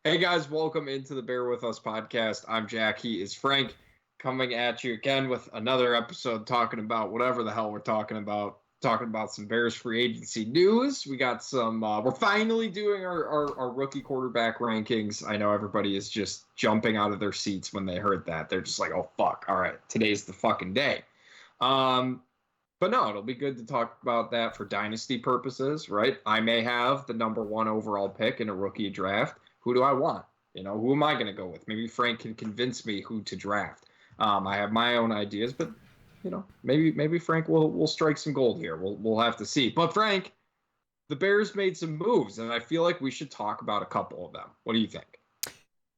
Hey guys, welcome into the Bear With Us podcast. I'm Jack. He is Frank, coming at you again with another episode talking about whatever the hell we're talking about. Talking about some Bears free agency news. We got some, we're finally doing our rookie quarterback rankings. I know everybody is just jumping out of their seats when they heard that. They're just like, oh fuck, all right, today's the fucking day. But no, it'll be good to talk about that for dynasty purposes, right? I may have the number one overall pick in a rookie draft. Who do I want? Who am I going to go with? Maybe Frank can convince me who to draft. I have my own ideas, but maybe Frank will strike some gold here. We'll have to see. But Frank, the Bears made some moves, and I feel like we should talk about a couple of them. What do you think?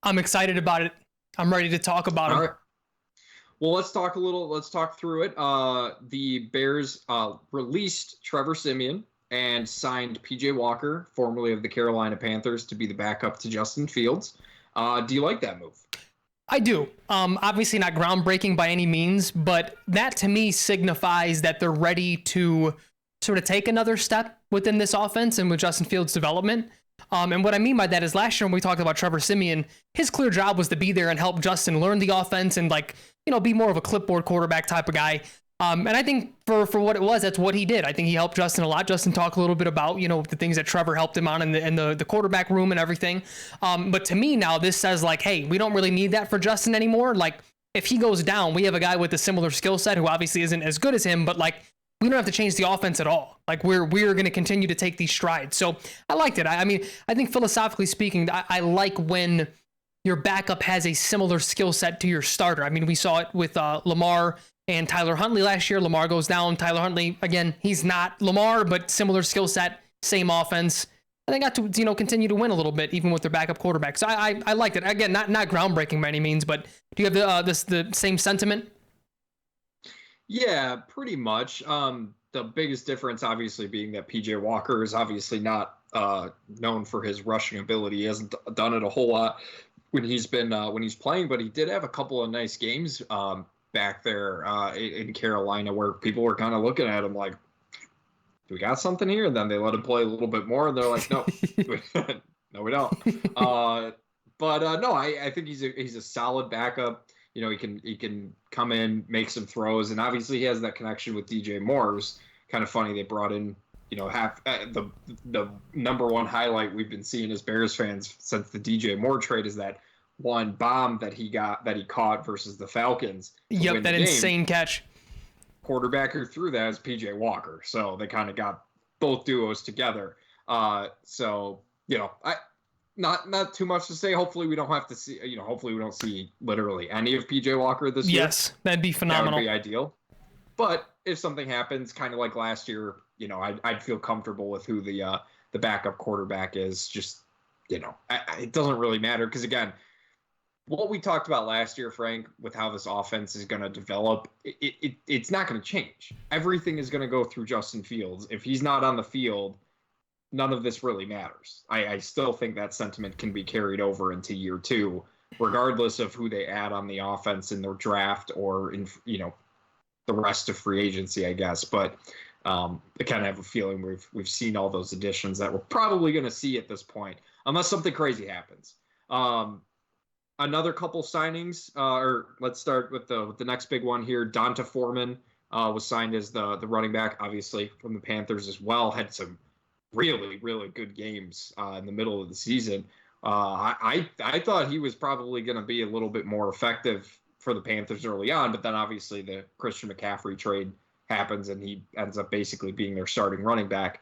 I'm excited about it. I'm ready to talk about them. All right. Well, let's talk through it. The Bears released Trevor Siemian and signed P.J. Walker, formerly of the Carolina Panthers, to be the backup to Justin Fields. Do you like that move? I do. Obviously not groundbreaking by any means, but that to me signifies that they're ready to sort of take another step within this offense and with Justin Fields' development. And what I mean by that is last year when we talked about Trevor Siemian, his clear job was to be there and help Justin learn the offense and be more of a clipboard quarterback type of guy. And I think for what it was, that's what he did. I think he helped Justin a lot. Justin talked a little bit about, the things that Trevor helped him on in the quarterback room and everything. But to me now, this says hey, we don't really need that for Justin anymore. If he goes down, we have a guy with a similar skill set who obviously isn't as good as him, but we don't have to change the offense at all. We're going to continue to take these strides. So I liked it. I think philosophically speaking, I like when your backup has a similar skill set to your starter. We saw it with Lamar and Tyler Huntley last year. Lamar goes down. Tyler Huntley, again, he's not Lamar, but similar skill set, same offense. And they got to, continue to win a little bit, even with their backup quarterback. So I liked it. Again, not groundbreaking by any means, but do you have the same sentiment? Yeah, pretty much. The biggest difference, obviously, being that P.J. Walker is obviously not known for his rushing ability. He hasn't done it a whole lot when he's playing, but he did have a couple of nice games back there in Carolina where people were kind of looking at him like, do we got something here? And then they let him play a little bit more, and they're like, no, no, we don't. No, I think he's a solid backup. He can come in, make some throws, and obviously he has that connection with DJ Moore. It's kind of funny they brought in, half the number one highlight we've been seeing as Bears fans since the DJ Moore trade is that one bomb that he caught versus the Falcons. Yep, that insane catch. Quarterback who threw that is PJ Walker. So they kind of got both duos together. So not too much to say. Hopefully we don't have to see, hopefully we don't see literally any of PJ Walker this year. Yes, that'd be phenomenal. That would be ideal. But if something happens, kind of like last year, I'd feel comfortable with who the backup quarterback is. Just, it doesn't really matter because, again, what we talked about last year, Frank, with how this offense is going to develop, it's not going to change. Everything is going to go through Justin Fields. If he's not on the field, none of this really matters. I still think that sentiment can be carried over into year two, regardless of who they add on the offense in their draft or in, the rest of free agency, I guess. But I kind of have a feeling we've seen all those additions that we're probably going to see at this point, unless something crazy happens. Another couple signings, or let's start with the next big one here. Donta Foreman was signed as the running back, obviously from the Panthers as well. Had some really, really good games in the middle of the season. I thought he was probably going to be a little bit more effective for the Panthers early on, but then obviously the Christian McCaffrey trade happens and he ends up basically being their starting running back.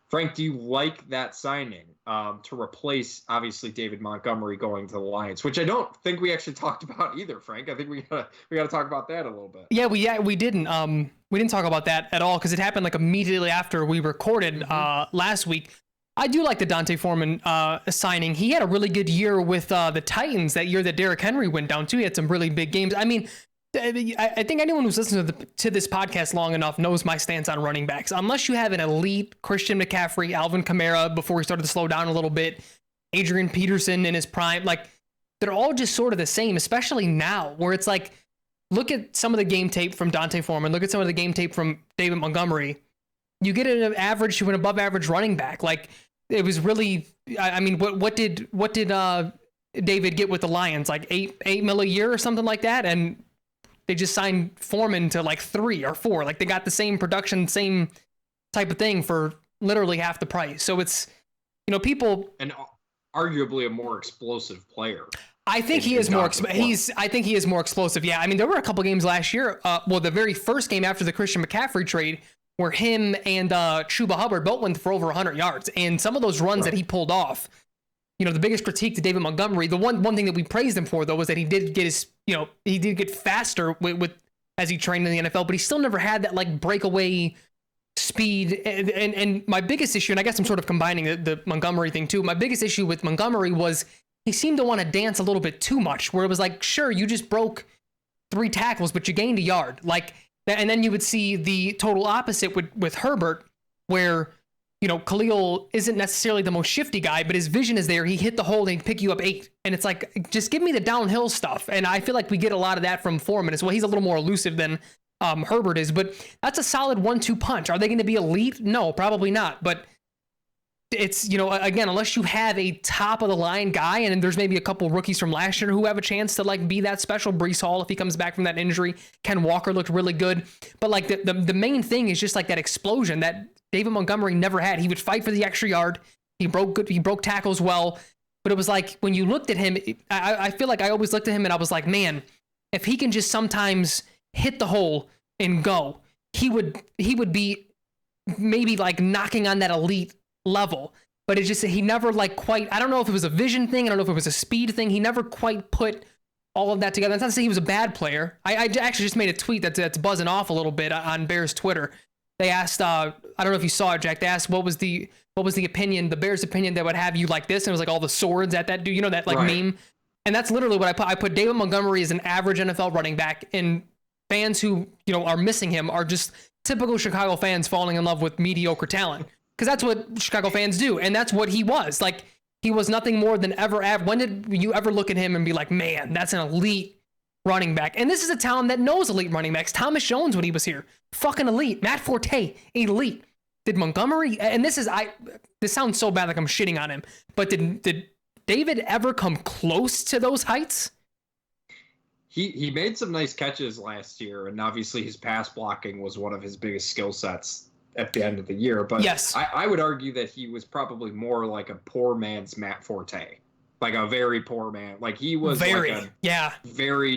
Frank, do you like that signing to replace, obviously, David Montgomery going to the Lions, which I don't think we actually talked about either, Frank? I think we gotta talk about that a little bit. Yeah, we didn't. We didn't talk about that at all because it happened immediately after we recorded last week. I do like the Donta Foreman signing. He had a really good year with the Titans that year that Derrick Henry went down too. He had some really big games. I think anyone who's listened to this podcast long enough knows my stance on running backs. Unless you have an elite Christian McCaffrey, Alvin Kamara before he started to slow down a little bit, Adrian Peterson in his prime, they're all just sort of the same, especially now where it's look at some of the game tape from Donta Foreman, look at some of the game tape from David Montgomery. You get an average to an above average running back. It was really, what did David get with the Lions? Like $8 million a year or something like that, and they just signed Foreman to like 3 or 4. Like they got the same production, same type of thing for literally half the price. So it's, people, and arguably a more explosive player. I think he is more. I think he is more explosive. Yeah, I mean, there were a couple games last year. The very first game after the Christian McCaffrey trade, where him and Chuba Hubbard both went for over 100 yards, and some of those runs that he pulled off. The biggest critique to David Montgomery, the one thing that we praised him for though was that he did get his, he did get faster with as he trained in the NFL, but he still never had that like breakaway speed. And my biggest issue, and I guess I'm sort of combining the Montgomery thing too. My biggest issue with Montgomery was he seemed to want to dance a little bit too much, where it was like, sure, you just broke 3 tackles, but you gained a yard. Like, and then you would see the total opposite with Herbert, where, Khalil isn't necessarily the most shifty guy, but his vision is there. He hit the hole and he'd pick you up 8. And it's like, just give me the downhill stuff. And I feel like we get a lot of that from Foreman as well. He's a little more elusive than Herbert is, but that's a solid 1-2 punch. Are they going to be elite? No, probably not. But it's, again, unless you have a top of the line guy, and there's maybe a couple rookies from last year who have a chance to like be that special. Breece Hall, if he comes back from that injury. Ken Walker looked really good. But like the main thing is just like that explosion that David Montgomery never had. He would fight for the extra yard. He broke tackles well. But it was like when you looked at him, I feel like I always looked at him and I was like, man, if he can just sometimes hit the hole and go, he would be maybe like knocking on that elite level. But it's just that he never like quite, I don't know if it was a vision thing, I don't know if it was a speed thing, he never quite put all of that together. That's not to say he was a bad player. I actually just made a tweet that's buzzing off a little bit on Bears Twitter. They asked, I don't know if you saw it, Jack, they asked what was the opinion, the Bears opinion that would have you like this, and it was like all the swords at that dude, that like meme. And that's literally what I put. I put David Montgomery as an average NFL running back, and fans who are missing him are just typical Chicago fans falling in love with mediocre talent. Because that's what Chicago fans do. And that's what he was. Like, he was nothing more than ever. When did you ever look at him and be like, man, that's an elite running back? And this is a town that knows elite running backs. Thomas Jones, when he was here, fucking elite. Matt Forte, elite. Did Montgomery, and this sounds so bad like I'm shitting on him, but did David ever come close to those heights? He made some nice catches last year, and obviously his pass blocking was one of his biggest skill sets at the end of the year. But yes, I would argue that he was probably more like a poor man's Matt Forte, like a very poor man. Like he was very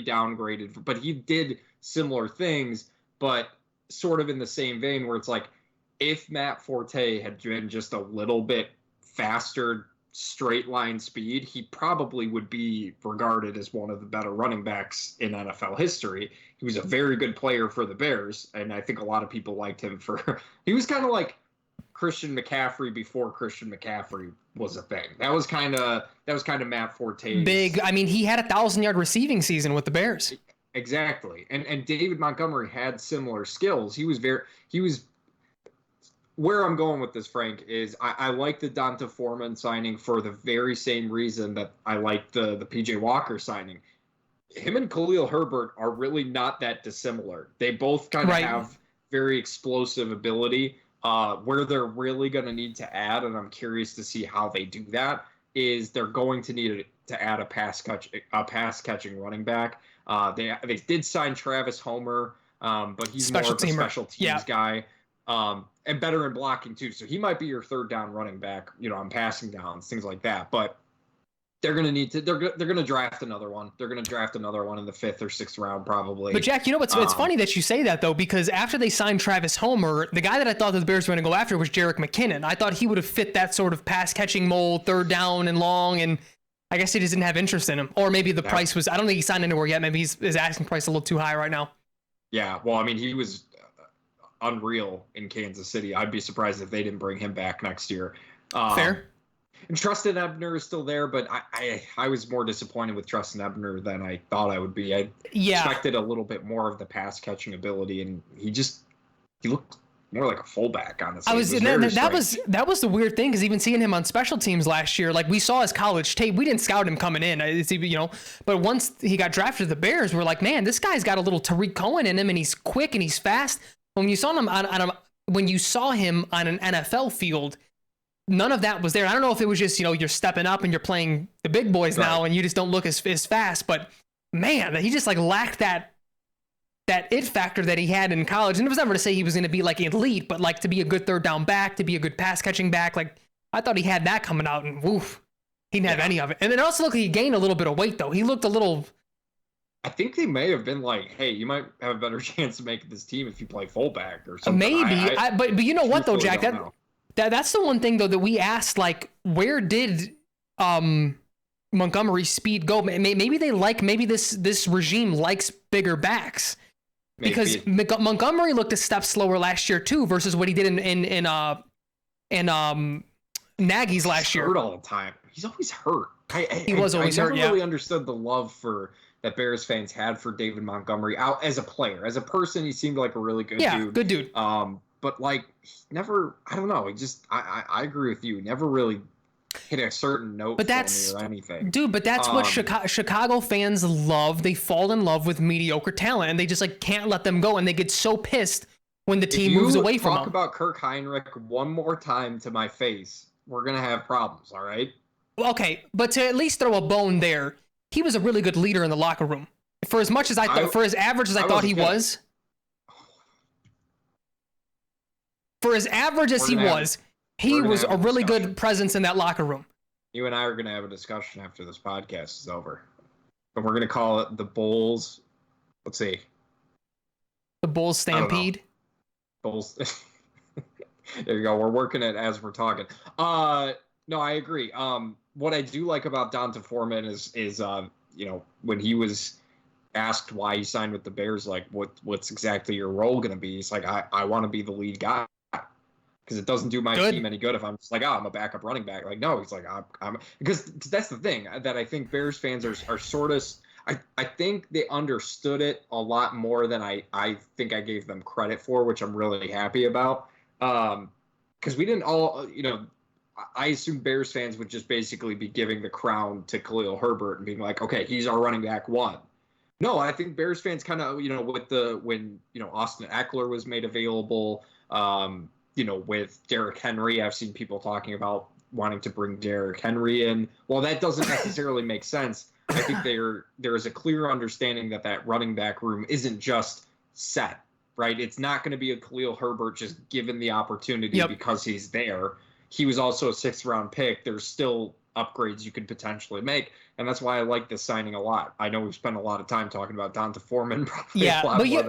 downgraded, but he did similar things, but sort of in the same vein where it's like, if Matt Forte had been just a little bit faster, straight line speed, he probably would be regarded as one of the better running backs in NFL history. He was a very good player for the Bears, and I think a lot of people liked him for he was kind of like Christian McCaffrey before Christian McCaffrey was a thing. That was kind of Matt Forte's big. I mean, he had 1,000-yard receiving season with the Bears. Exactly. And David Montgomery had similar skills. He was where I'm going with this, Frank, is I like the Donta Foreman signing for the very same reason that I like the PJ Walker signing. Him and Khalil Herbert are really not that dissimilar. They both kind of have very explosive ability. Where they're really going to need to add, and I'm curious to see how they do that, is they're going to need to add a pass catching running back. They did sign Travis Homer, but he's more of a special teams guy. And better in blocking too. So he might be your third down running back, on passing downs, things like that. But they're going to need to, they're going to draft another one. They're going to draft another one in the 5th or 6th round, probably. But Jack, it's funny that you say that though, because after they signed Travis Homer, the guy that I thought that the Bears were going to go after was Jerick McKinnon. I thought he would have fit that sort of pass catching mold, third down and long. And I guess he just didn't have interest in him, or maybe the price was, I don't think he signed anywhere yet. Maybe his asking price a little too high right now. Yeah. Well, I mean, he was unreal in Kansas City. I'd be surprised if they didn't bring him back next year. Fair. And Tristan Ebner is still there, but I was more disappointed with Tristan Ebner than I thought I would be. I expected a little bit more of the pass catching ability, and he looked more like a fullback, honestly. That was the weird thing, because even seeing him on special teams last year, like we saw his college tape, we didn't scout him coming in, but once he got drafted to the Bears, we're like, man, this guy's got a little Tariq Cohen in him, and he's quick and he's fast. When you saw him on an NFL field, none of that was there. I don't know if it was just, you're stepping up and you're playing the big boys now and you just don't look as fast, but man, he just like lacked that it factor that he had in college. And it was never to say he was going to be like elite, but like to be a good third down back, to be a good pass catching back. Like I thought he had that coming out, and woof, he didn't have any of it. And it also looked like he gained a little bit of weight though. He looked a little. I think they may have been like, hey, you might have a better chance of making this team if you play fullback or something. Maybe, but you know what though, Jack, that's the one thing though that we asked, like, where did Montgomery's speed go? Maybe this regime likes bigger backs, because Montgomery looked a step slower last year too versus what he did in Nagy's last year. Hurt all the time. He's always hurt. He was always hurt. I never really understood the love that Bears fans had for David Montgomery out as a player. As a person, he seemed like a really good dude. Yeah, good dude. But like, never, I don't know. He just, I agree with you. Never really hit a certain note for me or anything. Dude, but that's what Chicago fans love. They fall in love with mediocre talent, and they just like can't let them go, and they get so pissed when the team moves away from them. Talk about Kirk Heinrich one more time to my face, we're gonna have problems. All right. Okay, but to at least throw a bone there, he was a really good leader in the locker room. For as much as I thought, for as average as I thought he was. For as average as he was, he was a really good presence in that locker room. You and I are going to have a discussion after this podcast is over. But we're going to call it the Bulls. Let's see. The Bulls Stampede. Bulls. There you go. We're working it as we're talking. No, I agree. What I do like about Donta Foreman is when he was asked why he signed with the Bears, like what's exactly your role going to be? He's like, I want to be the lead guy. Because it doesn't do my team any good if I'm just like, I'm a backup running back. Like, no, he's like, I'm because that's the thing that I think Bears fans are sort of, I think they understood it a lot more than I think I gave them credit for, which I'm really happy about. Because we didn't all, I assume Bears fans would just basically be giving the crown to Khalil Herbert and being like, okay, he's our running back one. No, I think Bears fans kind of, when Austin Eckler was made available, with Derrick Henry, I've seen people talking about wanting to bring Derrick Henry in. Well, that doesn't necessarily make sense. I think there is a clear understanding that running back room isn't just set, right? It's not going to be a Khalil Herbert just given the opportunity because he's there. He was also a 6th-round pick. There's still upgrades you could potentially make, and that's why I like this signing a lot. I know we've spent a lot of time talking about Donta Foreman. Montgomery,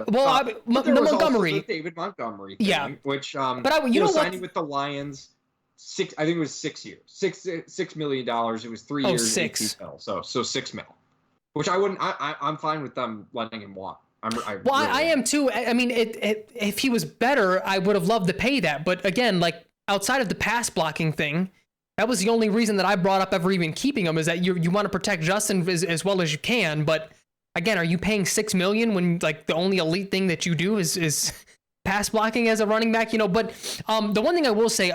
the David Montgomery thing, which signing with the Lions, I think it was 6 years, $6 million. It was 3 years, 6 mil, so $6 million, which I wouldn't. I'm fine with them letting him walk. I am too. I mean, if he was better, I would have loved to pay that. But again, like outside of the pass blocking thing, that was the only reason that I brought up ever even keeping him, is that you want to protect Justin as well as you can. But again, are you paying $6 million when like the only elite thing that you do is pass blocking as a running back? But the one thing I will say,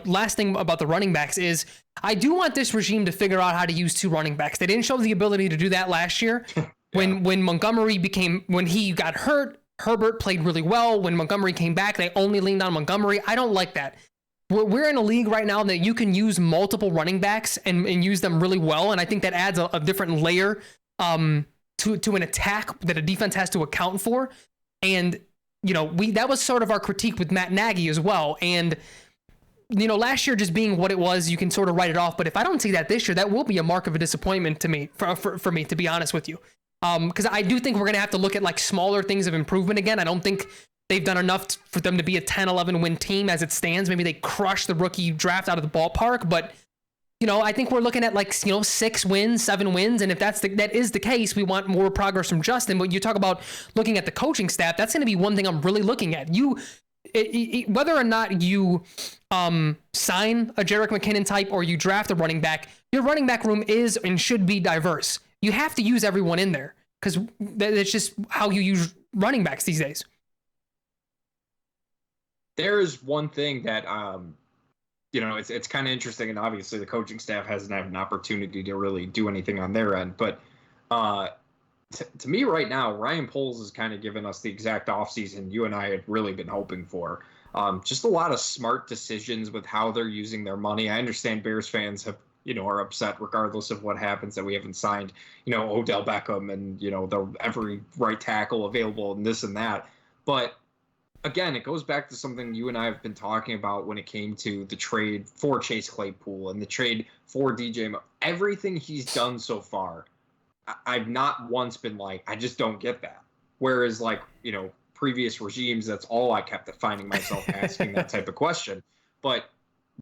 last thing about the running backs is I do want this regime to figure out how to use 2 running backs. They didn't show the ability to do that last year. When Montgomery when he got hurt, Herbert played really well. When Montgomery came back, they only leaned on Montgomery. I don't like that. We're in a league right now that you can use multiple running backs and use them really well. And I think that adds a different layer to an attack that a defense has to account for. And, that was sort of our critique with Matt Nagy as well. And, last year just being what it was, you can sort of write it off. But if I don't see that this year, that will be a mark of a disappointment to me, for me, to be honest with you. Because I do think we're going to have to look at like smaller things of improvement again. I don't think they've done enough for them to be a 10-11 win team as it stands. Maybe they crush the rookie draft out of the ballpark, but I think we're looking at like 6 wins, 7 wins, and if that is the case, we want more progress from Justin. But you talk about looking at the coaching staff, that's going to be one thing I'm really looking at. Whether or not you sign a Jerick McKinnon type or you draft a running back, your running back room is and should be diverse. You have to use everyone in there because that's just how you use running backs these days. There is one thing that, it's kind of interesting, and obviously the coaching staff hasn't had an opportunity to really do anything on their end. But to me right now, Ryan Poles has kind of given us the exact offseason you and I had really been hoping for. Just a lot of smart decisions with how they're using their money. I understand Bears fans have, are upset regardless of what happens that we haven't signed, Odell Beckham and, every right tackle available and this and that. But again, it goes back to something you and I have been talking about when it came to the trade for Chase Claypool and the trade for DJ. Everything he's done so far, I've not once been like, I just don't get that. Whereas, like, previous regimes, that's all I kept finding myself asking that type of question. But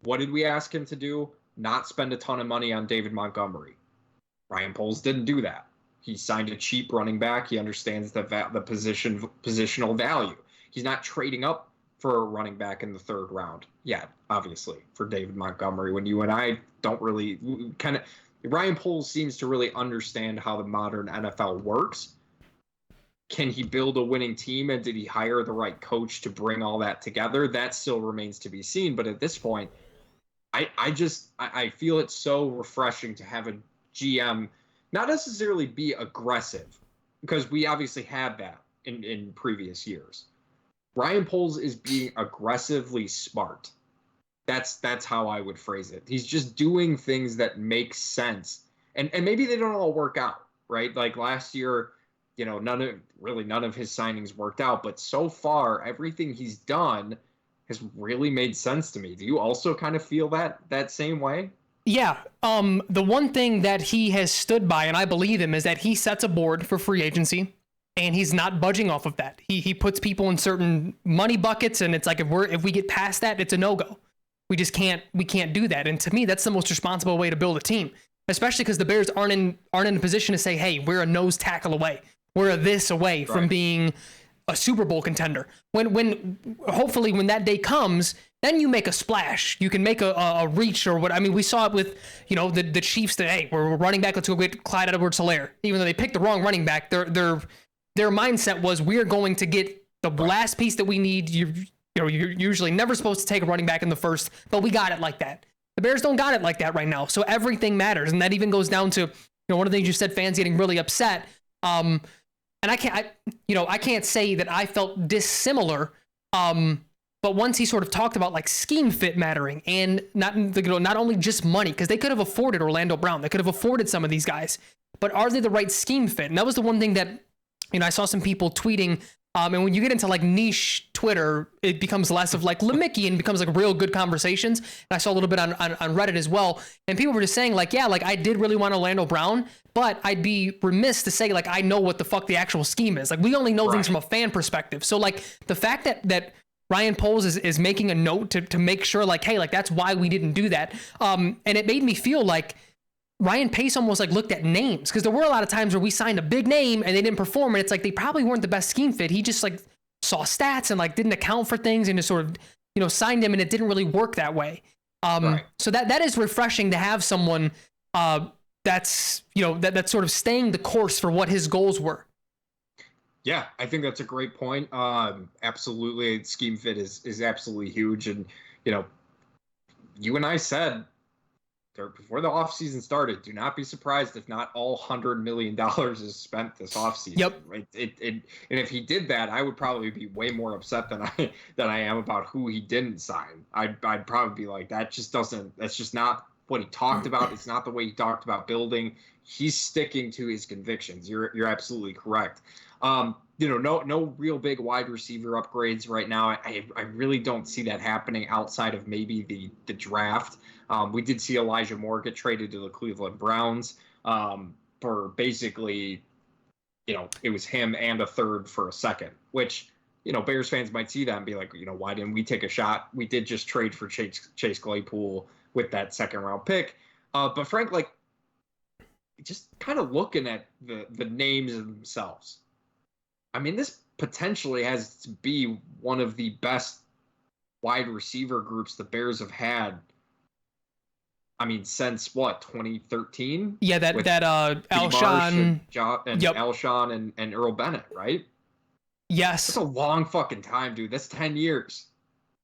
what did we ask him to do? Not spend a ton of money on David Montgomery. Ryan Poles didn't do that. He signed a cheap running back. He understands the positional value. He's not trading up for a running back in the third round yet, obviously, for David Montgomery, when you and I don't really Ryan Poles seems to really understand how the modern NFL works. Can he build a winning team, and did he hire the right coach to bring all that together? That still remains to be seen. But at this point, I feel it's so refreshing to have a GM not necessarily be aggressive, because we obviously had that in previous years. Ryan Poles is being aggressively smart. That's how I would phrase it. He's just doing things that make sense. And maybe they don't all work out, right? Like last year, none of his signings worked out, but so far everything he's done has really made sense to me. Do you also kind of feel that same way? Yeah. The one thing that he has stood by, and I believe him, is that he sets a board for free agency. And he's not budging off of that. He puts people in certain money buckets, and it's like if we get past that, it's a no-go. We can't do that. And to me, that's the most responsible way to build a team, especially because the Bears aren't in a position to say, hey, we're a nose tackle away. We're a this away from being a Super Bowl contender. When hopefully when that day comes, then you make a splash. You can make a reach or what. I mean, we saw it with, the Chiefs that, hey, we're running back. Let's go get Clyde Edwards-Helaire. Even though they picked the wrong running back, their mindset was, we're going to get the last piece that we need. You're usually never supposed to take a running back in the first, but we got it like that. The Bears don't got it like that right now. So everything matters. And that even goes down to, one of the things you said, fans getting really upset. And I can't say that I felt dissimilar. But once he sort of talked about like scheme fit mattering and not only just money, because they could have afforded Orlando Brown. They could have afforded some of these guys, but are they the right scheme fit? And that was the one thing that, I saw some people tweeting, and when you get into like niche Twitter, it becomes less of like Lemicki and becomes like real good conversations. And I saw a little bit on Reddit as well. And people were just saying like, yeah, like I did really want Orlando Brown, but I'd be remiss to say like, I know what the fuck the actual scheme is. Like we only know things from a fan perspective. So like the fact that Ryan Poles is making a note to make sure like, hey, like that's why we didn't do that. And it made me feel like Ryan Pace almost like looked at names, because there were a lot of times where we signed a big name and they didn't perform, and it's like they probably weren't the best scheme fit. He just like saw stats and like didn't account for things and just sort of signed him, and it didn't really work that way. So that is refreshing to have someone that's that's sort of staying the course for what his goals were. Yeah, I think that's a great point. Absolutely, scheme fit is absolutely huge, and you and I said before the offseason started, do not be surprised if not all $100 million is spent this offseason. Yep. Right. And if he did that, I would probably be way more upset than I am about who he didn't sign. I'd probably be like, that's just not what he talked about. It's not the way he talked about building. He's sticking to his convictions. You're absolutely correct. No real big wide receiver upgrades right now. I really don't see that happening outside of maybe the draft. We did see Elijah Moore get traded to the Cleveland Browns for basically, it was him and a third for a second, which, Bears fans might see that and be like, why didn't we take a shot? We did just trade for Chase Claypool with that second round pick. But Frank, like, just kind of looking at the names themselves, I mean, this potentially has to be one of the best wide receiver groups the Bears have had. I mean, since what, 2013? Yeah, that Alshon and Alshon and Earl Bennett, right? Yes. That's a long fucking time, dude. That's 10 years.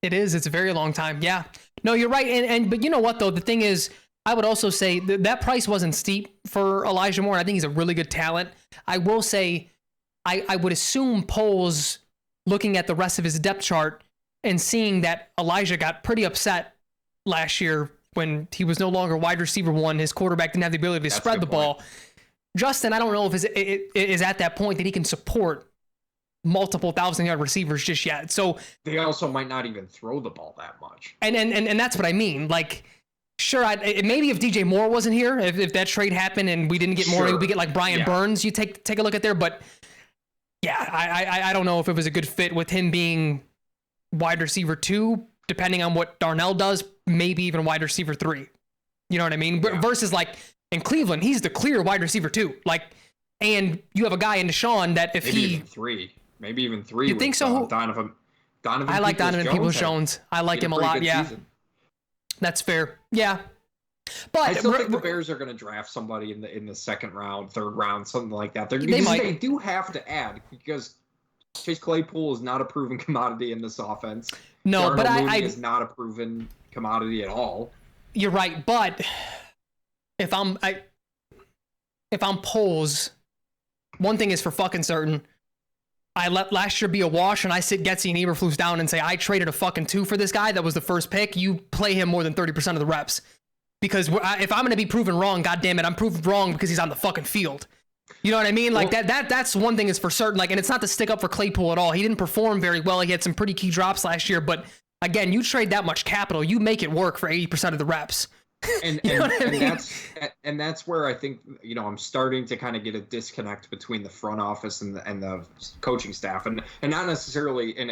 It is. It's a very long time. Yeah. No, you're right. But you know what though? The thing is, I would also say that price wasn't steep for Elijah Moore. I think he's a really good talent. I will say, I would assume Poles, looking at the rest of his depth chart, and seeing that Elijah got pretty upset last year when he was no longer wide receiver one, his quarterback didn't have the ability to spread the ball. Justin, I don't know if is at that point that he can support multiple 1,000-yard receivers just yet. So they also might not even throw the ball that much. And that's what I mean. Like, sure, maybe if DJ Moore wasn't here, if that trade happened and we didn't get Moore, maybe we get like Brian Burns. You take a look at there, but yeah, I don't know if it was a good fit with him being wide receiver 2, depending on what Darnell does, maybe even wide receiver 3. You know what I mean? Yeah. Versus like in Cleveland, he's the clear wide receiver 2. Like, and you have a guy in Deshaun that if maybe even 3. You think so? Donovan. I like Donovan Peoples-Jones. I like him a lot. Yeah, that's fair. Yeah, but I still think the Bears are going to draft somebody in the second round, third round, something like that. They do have to add, because Chase Claypool is not a proven commodity in this offense. No, Darnell but Mooney is not a proven commodity at all. You're right, but if I'm Poles, one thing is for fucking certain. I let last year be a wash, and I sit Getsy and Eberflus down and say, I traded a fucking 2 for this guy. That was the first pick. You play him more than 30% of the reps. Because if I'm going to be proven wrong, God damn it, I'm proven wrong because he's on the fucking field. You know what I mean? Like, that's one thing is for certain. Like, and it's not to stick up for Claypool at all. He didn't perform very well. He had some pretty key drops last year. But, again, you trade that much capital, you make it work for 80% of the reps. And that's where I think, I'm starting to kind of get a disconnect between the front office and the coaching staff, and not necessarily, and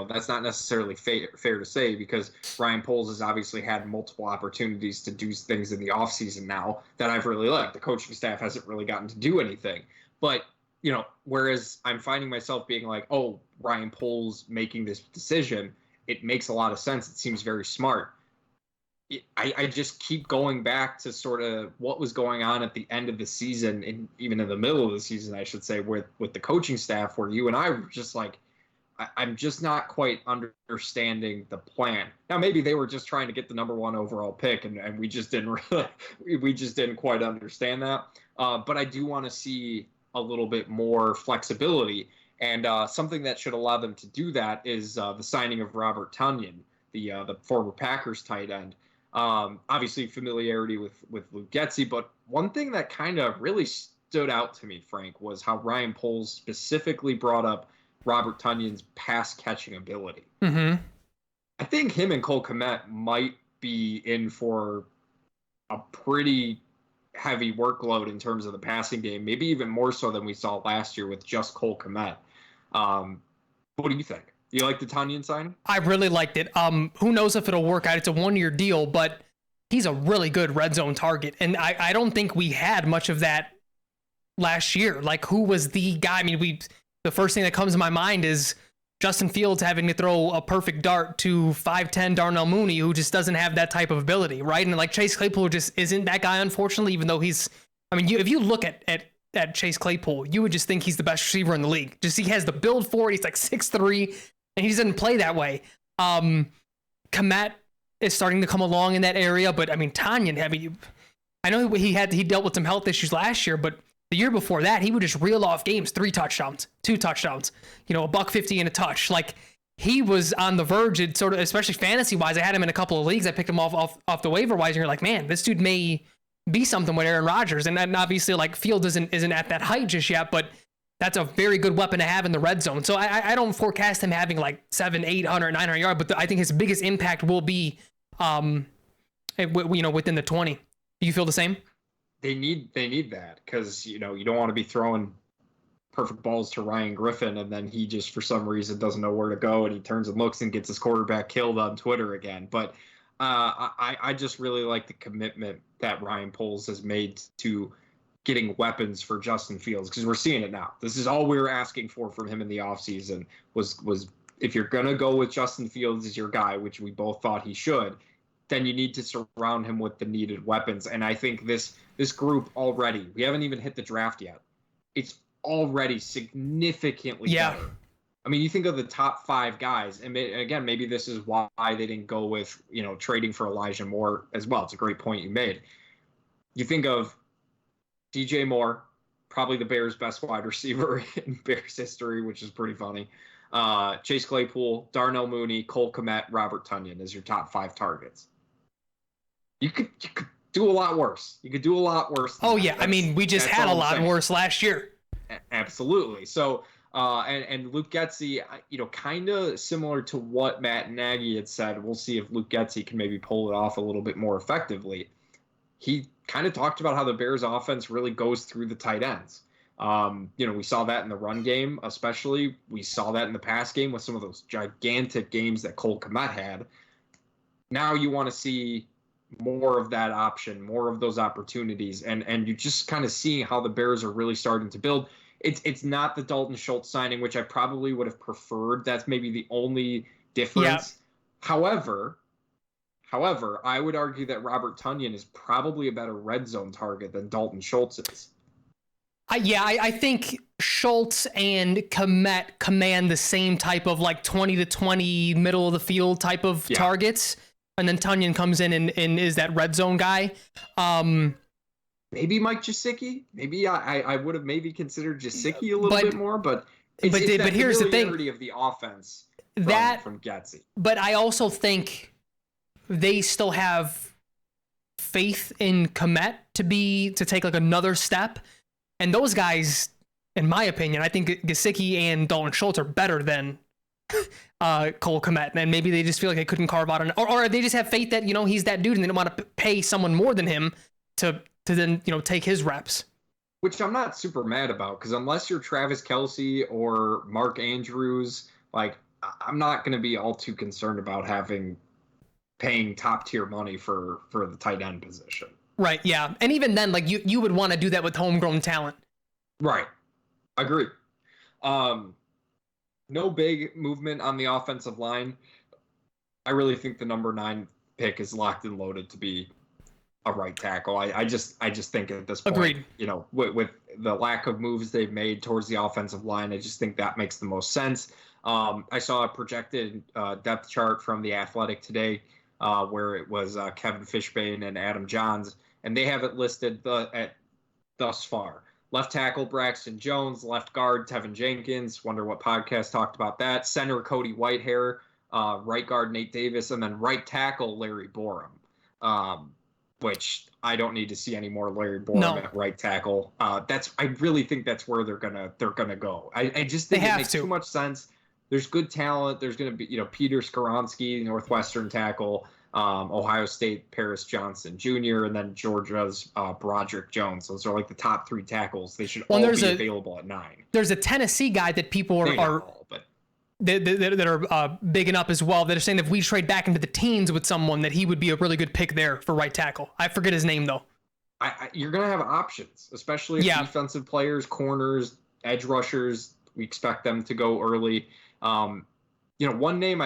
that's not necessarily fair to say, because Ryan Poles has obviously had multiple opportunities to do things in the offseason now that I've really liked. The coaching staff hasn't really gotten to do anything, but whereas I'm finding myself being like, oh, Ryan Poles making this decision, it makes a lot of sense. It seems very smart. I just keep going back to sort of what was going on at the end of the season, and even in the middle of the season, I should say, with the coaching staff, where you and I were just like, I'm just not quite understanding the plan. Now, maybe they were just trying to get the number 1 overall pick, and we just didn't quite understand that. But I do want to see a little bit more flexibility, and something that should allow them to do that is the signing of Robert Tonyan, the former Packers tight end. Obviously familiarity with Luke Getsy, but one thing that kind of really stood out to me, Frank, was how Ryan Poles specifically brought up Robert Tonyan's pass catching ability. Mm-hmm. I think him and Cole Kmet might be in for a pretty heavy workload in terms of the passing game, maybe even more so than we saw last year with just Cole Kmet. What do you think? You like the Tonyan signing? I really liked it. Who knows if it'll work out? It's a 1-year deal, but he's a really good red zone target. And I don't think we had much of that last year. Like, who was the guy? I mean, the first thing that comes to my mind is Justin Fields having to throw a perfect dart to 5'10" Darnell Mooney, who just doesn't have that type of ability, right? And like Chase Claypool just isn't that guy, unfortunately, even though he's, I mean, if you look at Chase Claypool, you would just think he's the best receiver in the league. Just he has the build for it. He's like 6'3", and he doesn't play that way. Kmet is starting to come along in that area, but I mean, Tonyan, I know he dealt with some health issues last year, but the year before that, he would just reel off games, 3 touchdowns, 2 touchdowns, $150 and a touch. Like, he was on the verge, it sort of, especially fantasy wise. I had him in a couple of leagues. I picked him off the waiver wise, and you're like, man, this dude may be something with Aaron Rodgers. And then obviously, like, Fields isn't at that height just yet, but that's a very good weapon to have in the red zone. So I don't forecast him having like 700, 800, 900 yards, but I think his biggest impact will be, within the 20. Do you feel the same? They need that, because you don't want to be throwing perfect balls to Ryan Griffin and then he just for some reason doesn't know where to go, and he turns and looks and gets his quarterback killed on Twitter again. But I just really like the commitment that Ryan Poles has made to getting weapons for Justin Fields, because we're seeing it now. This is all we were asking for from him in the offseason was if you're going to go with Justin Fields as your guy, which we both thought he should, then you need to surround him with the needed weapons. And I think this group already, we haven't even hit the draft yet, it's already significantly better. I mean, you think of the top 5 guys, and again, maybe this is why they didn't go with, trading for Elijah Moore as well. It's a great point you made. You think of DJ Moore, probably the Bears' best wide receiver in Bears history, which is pretty funny. Chase Claypool, Darnell Mooney, Cole Kmet, Robert Tonyan as your top 5 targets. You could do a lot worse. You could do a lot worse than Oh, that. yeah. I mean, we just had a lot worse last year. Absolutely. So, and Luke Getsy, kind of similar to what Matt Nagy had said. We'll see if Luke Getsy can maybe pull it off a little bit more effectively. He kind of talked about how the Bears offense really goes through the tight ends. We saw that in the run game, especially. We saw that in the pass game with some of those gigantic games that Cole Kmet had. Now you want to see more of that option, more of those opportunities, and you're just kind of seeing how the Bears are really starting to build. It's not the Dalton Schultz signing, which I probably would have preferred. That's maybe the only difference. Yeah. However, I would argue that Robert Tonyan is probably a better red zone target than Dalton Schultz is. I think Schultz and Kmet command the same type of 20 to 20 middle of the field type of targets. And then Tonyan comes in and is that red zone guy. Maybe Mike Gesicki. Maybe I would have maybe considered Gesicki a little bit more, but here's the thing of the offense from Getsy. But I also think they still have faith in Kmet to take another step, and those guys, in my opinion, I think Gesicki and Dalton Schultz are better than Cole Kmet, and maybe they just feel like they couldn't carve out or they just have faith that he's that dude and they don't want to pay someone more than him to then take his reps, which I'm not super mad about, because unless you're Travis Kelce or Mark Andrews, I'm not going to be all too concerned about paying top tier money for the tight end position. Right. Yeah, and even then, you would want to do that with homegrown talent. Right. Agree. No big movement on the offensive line. I really think the number 9 pick is locked and loaded to be a right tackle. I just think at this point, agreed. With the lack of moves they've made towards the offensive line, I just think that makes the most sense. I saw a projected depth chart from The Athletic today where it was Kevin Fishbane and Adam Johns, and they have it listed at thus far. Left tackle, Braxton Jones. Left guard, Tevin Jenkins. Wonder what podcast talked about that. Center, Cody Whitehair. Right guard, Nate Davis. And then right tackle, Larry Borum. Which I don't need to see any more Larry Borum at right tackle. I really think that's where they're gonna go. I just think it makes too much sense. There's good talent. There's gonna be Peter Skoronski, Northwestern tackle. Ohio State, Paris Johnson Jr., and then Georgia's Broderick Jones. Those are the top 3 tackles. They should all be available at 9. There's a Tennessee guy that people are bigging up as well. That are saying if we trade back into the teens with someone, that he would be a really good pick there for right tackle. I forget his name though. You're gonna have options, especially if defensive players, corners, edge rushers. We expect them to go early. One name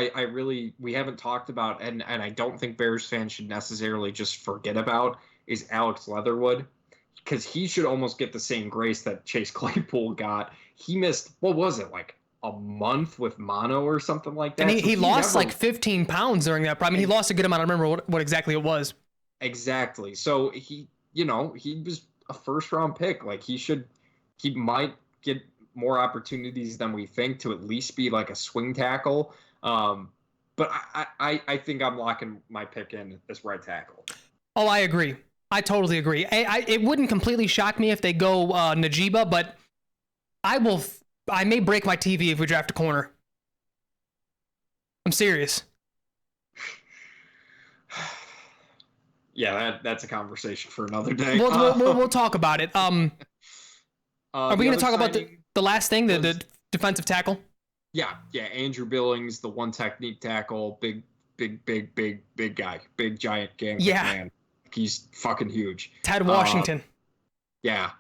we haven't talked about, and I don't think Bears fans should necessarily just forget about, is Alex Leatherwood, because he should almost get the same grace that Chase Claypool got. He missed, what was it, a month with mono or something like that? And he lost 15 pounds during that. I mean, he lost a good amount. I don't remember what exactly it was. Exactly. So he was a first round pick. He might get more opportunities than we think to at least be a swing tackle. But I think I'm locking my pick in as right tackle. Oh, I agree. I totally agree. It wouldn't completely shock me if they go Najiba, but I may break my TV if we draft a corner. I'm serious. Yeah, that's a conversation for another day. We'll talk about it. Are we going to talk about the last thing, the defensive tackle? Yeah. Andrew Billings, the one technique tackle, big guy, big giant gang man. He's fucking huge. Ted Washington. Yeah,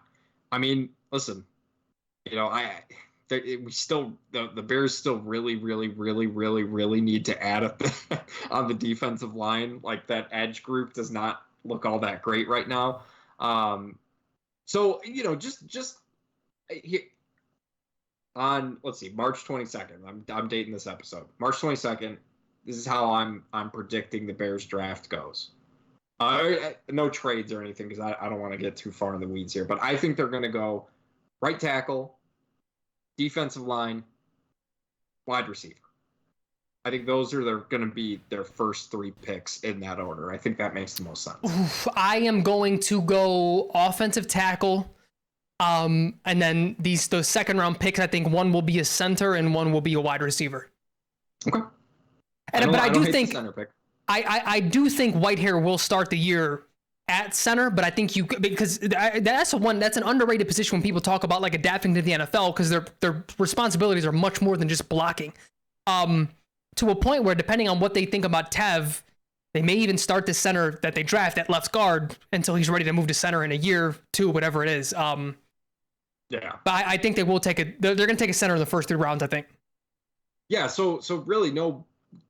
I mean, listen, the Bears still really need to add on the defensive line. That edge group does not look all that great right now. So just on, let's see, March 22nd. I'm dating this episode. March 22nd. This is how I'm predicting the Bears draft goes. No trades or anything, because I don't want to get too far in the weeds here. But I think they're going to go right tackle, defensive line, wide receiver. I think those are going to be their first 3 picks in that order. I think that makes the most sense. Oof, I am going to go offensive tackle. And then those second round picks, I think one will be a center and one will be a wide receiver. Okay. But I do think I do think Whitehair will start the year at center, but I think because that's an underrated position when people talk about like adapting to the NFL, because their responsibilities are much more than just blocking. To a point where, depending on what they think about Tev, they may even start the center that they draft at left guard until he's ready to move to center in a year, 2, whatever it is. Yeah. But I think they will take they're going to take a center in the first 3 rounds, I think. Yeah. So really no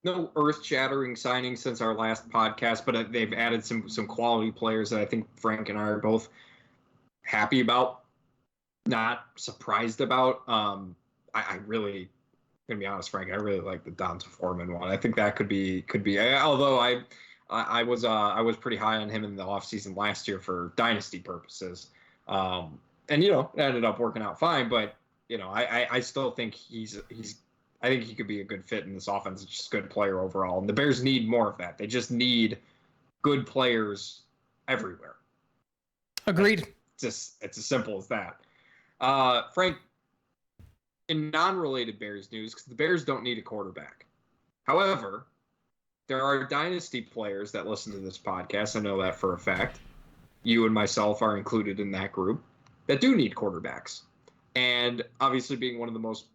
earth-shattering signings since our last podcast, but they've added some quality players that I think Frank and I are both happy about, not surprised about. I really, gonna be honest, Frank, I really like the Donta Foreman one. I think that could be. Although I was pretty high on him in the offseason last year for dynasty purposes, and it ended up working out fine. But I still think I think he could be a good fit in this offense. It's just a good player overall, and the Bears need more of that. They just need good players everywhere. Agreed. It's as simple as that. Frank, in non-related Bears news, because the Bears don't need a quarterback. However, there are dynasty players that listen to this podcast. I know that for a fact. You and myself are included in that group that do need quarterbacks. And obviously, being one of the most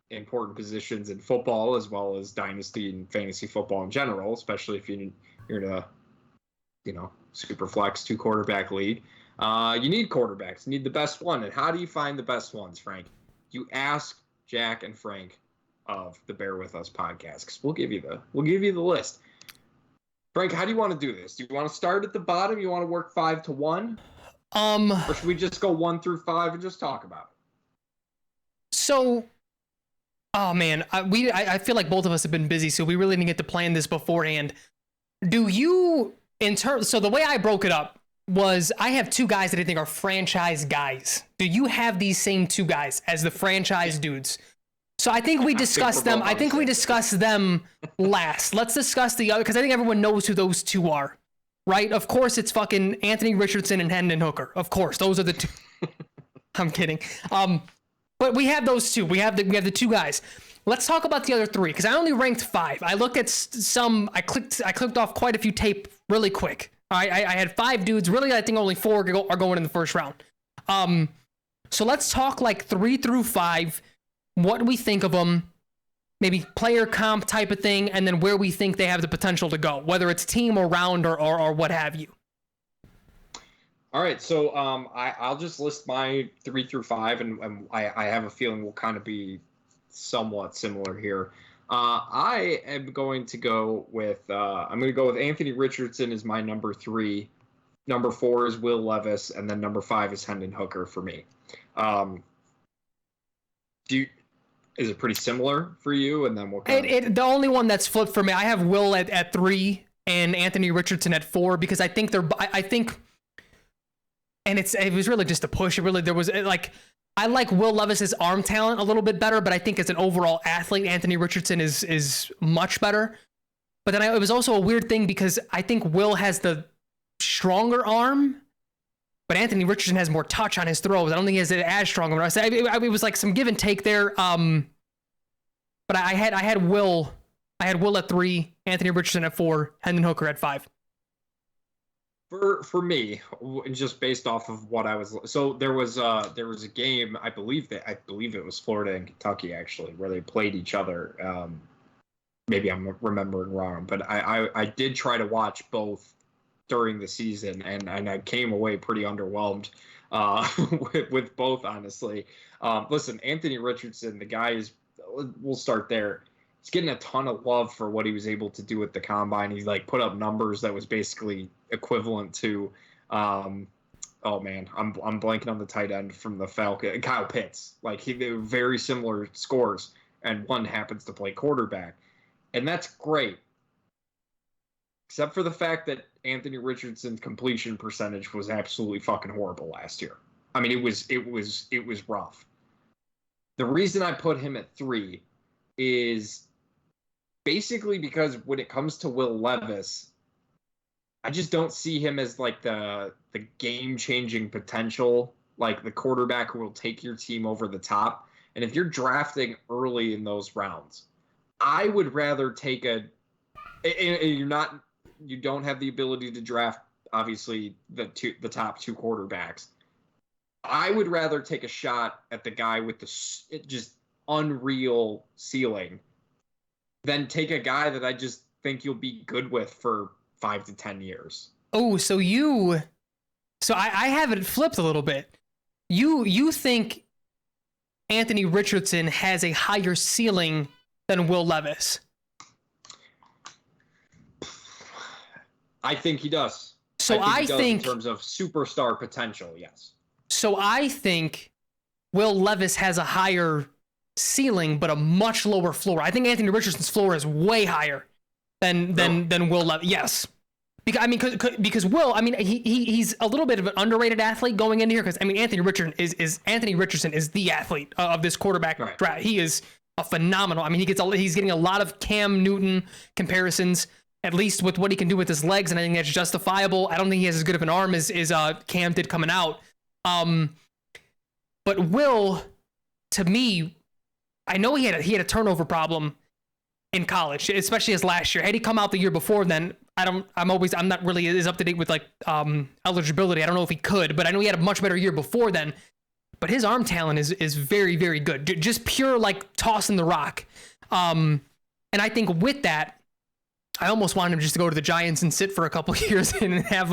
important positions in football, as well as dynasty and fantasy football in general, especially if you're in a super flex 2-quarterback league, you need quarterbacks. You need the best one. And how do you find the best ones, Frank? You ask Jack and Frank of the Bear With Us podcast, because we'll give you the list. Frank, how do you want to do this? Do you want to start at the bottom? You want to work 5 to 1? Or should we just go 1 through 5 and just talk about it? So, oh man, I feel like both of us have been busy, so we really didn't get to plan this beforehand. So the way I broke it up was, I have 2 guys that I think are franchise guys. Do you have these same 2 guys as the franchise dudes? So I think we discussed them. I think we discussed them last. Let's discuss the other, because I think everyone knows who those 2 are, right? Of course, it's fucking Anthony Richardson and Hendon Hooker. Of course, those are the 2. I'm kidding. But we have those 2. We have the 2 guys. Let's talk about the other 3, because I only ranked 5. I looked at some. I clicked off quite a few tape really quick. All right, I had 5 dudes. Really, I think only 4 are going in the first round. So let's talk like 3 through 5. What we think of them, maybe player comp type of thing, and then where we think they have the potential to go, whether it's team or round or what have you. All right, so I'll just list my 3 through 5, and I have a feeling we'll kind of be somewhat similar here. I am going to go with Anthony Richardson as my number 3. Number 4 is Will Levis, and then number 5 is Hendon Hooker for me. Is it pretty similar for you? And then we'll the only one that's flipped for me, I have Will at 3 and Anthony Richardson at 4, because I think and it was really just a push. I like Will Levis's arm talent a little bit better, but I think as an overall athlete, Anthony Richardson is much better. But then it was also a weird thing, because I think Will has the stronger arm, but Anthony Richardson has more touch on his throws. I don't think he has it as strong. It was like some give and take there. But I had Will at 3, Anthony Richardson at 4, Hendon Hooker at 5. For me, just based off of what I was, so there was a game, I believe it was Florida and Kentucky actually, where they played each other. Maybe I'm remembering wrong, but I did try to watch both during the season, and I came away pretty underwhelmed with both, honestly. Listen, Anthony Richardson, the guy we'll start there. He's getting a ton of love for what he was able to do at the combine. He put up numbers that was basically equivalent to, I'm blanking on the tight end from the Falcons, Kyle Pitts. They were very similar scores, and one happens to play quarterback, and that's great. Except for the fact that Anthony Richardson's completion percentage was absolutely fucking horrible last year. I mean, it was rough. The reason I put him at 3 is basically because when it comes to Will Levis, I just don't see him as like the game-changing potential, like the quarterback who will take your team over the top. And if you're drafting early in those rounds, I would rather take you don't have the ability to draft obviously the top two quarterbacks. I would rather take a shot at the guy with the just unreal ceiling than take a guy that I just think you'll be good with for 5 to 10 years. Oh, so I have it flipped a little bit. You think Anthony Richardson has a higher ceiling than Will Levis? I think he does. So I think in terms of superstar potential, yes. So I think Will Levis has a higher ceiling, but a much lower floor. I think Anthony Richardson's floor is way higher than Will Levis. Yes. Because Will, I mean, he's a little bit of an underrated athlete going into here. Because I mean, Anthony Richardson is the athlete of this quarterback draft. He is a phenomenal. I mean, he's getting a lot of Cam Newton comparisons, at least with what he can do with his legs, and I think that's justifiable. I don't think he has as good of an arm as Cam did coming out. But Will, to me, I know he had a turnover problem in college, especially his last year. Had he come out the year before, then I'm not really as up to date with like eligibility. I don't know if he could, but I know he had a much better year before then. But his arm talent is very, very good. Just pure like tossing the rock. And I think with that, I almost wanted him just to go to the Giants and sit for a couple years and have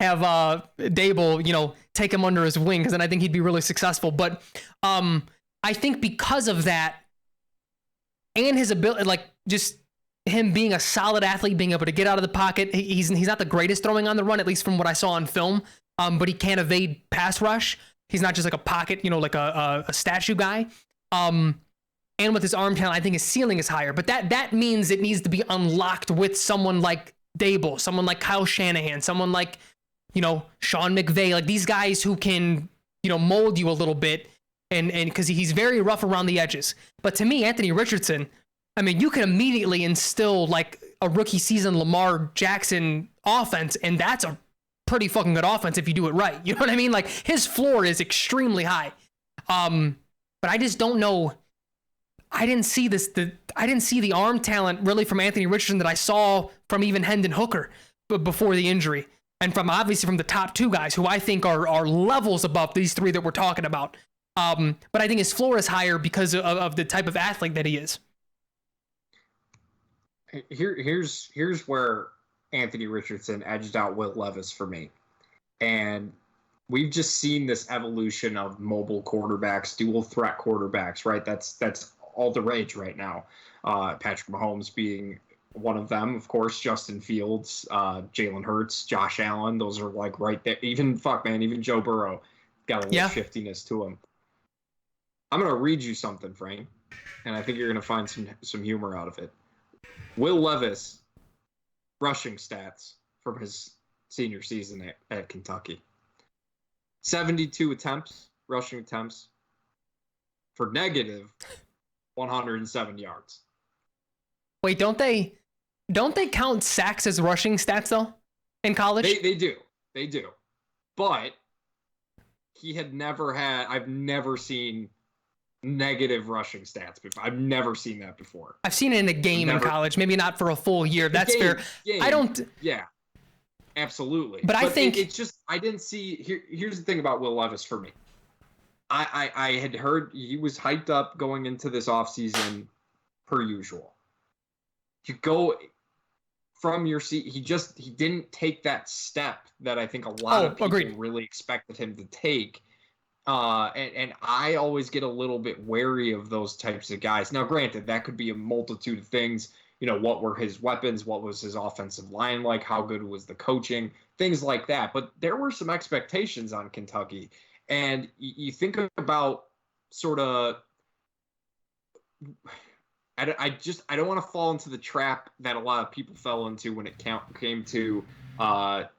Dable, take him under his wing, because then I think he'd be really successful. But I think because of that and his ability, like just him being a solid athlete, being able to get out of the pocket, he's not the greatest throwing on the run, at least from what I saw on film. But he can evade pass rush. He's not just like a pocket, like a statue guy. And with his arm talent, I think his ceiling is higher. But that means it needs to be unlocked with someone like Dable, someone like Kyle Shanahan, someone like, Sean McVay, like these guys who can, mold you a little bit. And because he's very rough around the edges. But to me, Anthony Richardson, I mean, you can immediately instill like a rookie season Lamar Jackson offense, and that's a pretty fucking good offense if you do it right. You know what I mean? Like his floor is extremely high. But I just don't know. I didn't see the arm talent really from Anthony Richardson that I saw from even Hendon Hooker before the injury, and obviously from the top two guys who I think are levels above these three that we're talking about. But I think his floor is higher because of the type of athlete that he is. Here's where Anthony Richardson edged out Will Levis for me, and we've just seen this evolution of mobile quarterbacks, dual threat quarterbacks, right? That's all the rage right now. Patrick Mahomes being one of them, of course. Justin Fields, Jalen Hurts, Josh Allen. Those are like right there. Even Joe Burrow got a little shiftiness to him. I'm gonna read you something, Frank, and I think you're gonna find some humor out of it. Will Levis rushing stats from his senior season at Kentucky: 72 rushing attempts for negative 107 yards. Wait, don't they count sacks as rushing stats though in college? They do. But I've never seen negative rushing stats before. I've never seen that before. I've seen it in a game in college, maybe not for a full year. That's fair. I don't. Yeah, absolutely. But I think it's just I didn't see. Here's the thing about Will Levis for me. I had heard he was hyped up going into this offseason per usual. You go from your seat. He didn't take that step that I think a lot of people really expected him to take. And I always get a little bit wary of those types of guys. Now, granted, that could be a multitude of things. What were his weapons? What was his offensive line like? How good was the coaching? Things like that. But there were some expectations on Kentucky. And you think about sort of, I don't want to fall into the trap that a lot of people fell into when it came to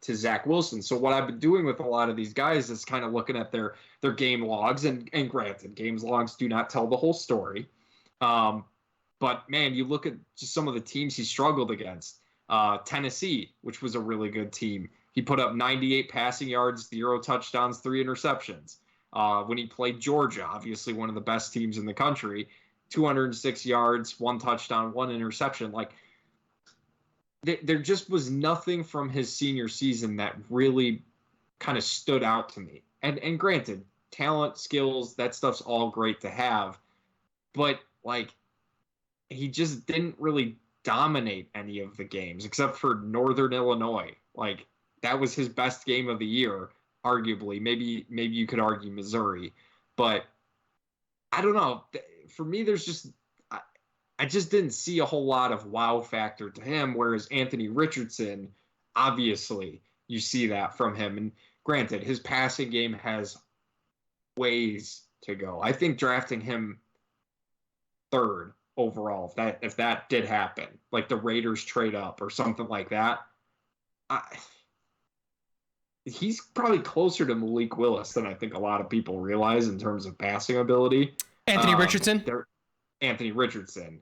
Zach Wilson. So what I've been doing with a lot of these guys is kind of looking at their game logs, and granted, game logs do not tell the whole story. But man, you look at just some of the teams he struggled against. Tennessee, which was a really good team. He put up 98 passing yards, 0 touchdowns, 3 interceptions. When he played Georgia, obviously one of the best teams in the country, 206 yards, 1 touchdown, 1 interception. Like, there just was nothing from his senior season that really kind of stood out to me. And granted, talent, skills, that stuff's all great to have. But, like, he just didn't really dominate any of the games except for Northern Illinois. Like, that was his best game of the year, arguably. Maybe you could argue Missouri. But I don't know. For me, there's just I just didn't see a whole lot of wow factor to him, whereas Anthony Richardson, obviously, you see that from him. And granted, his passing game has ways to go. I think drafting him 3rd overall, if that did happen, like the Raiders trade up or something like that, he's probably closer to Malik Willis than I think a lot of people realize in terms of passing ability. Anthony Richardson? Anthony Richardson.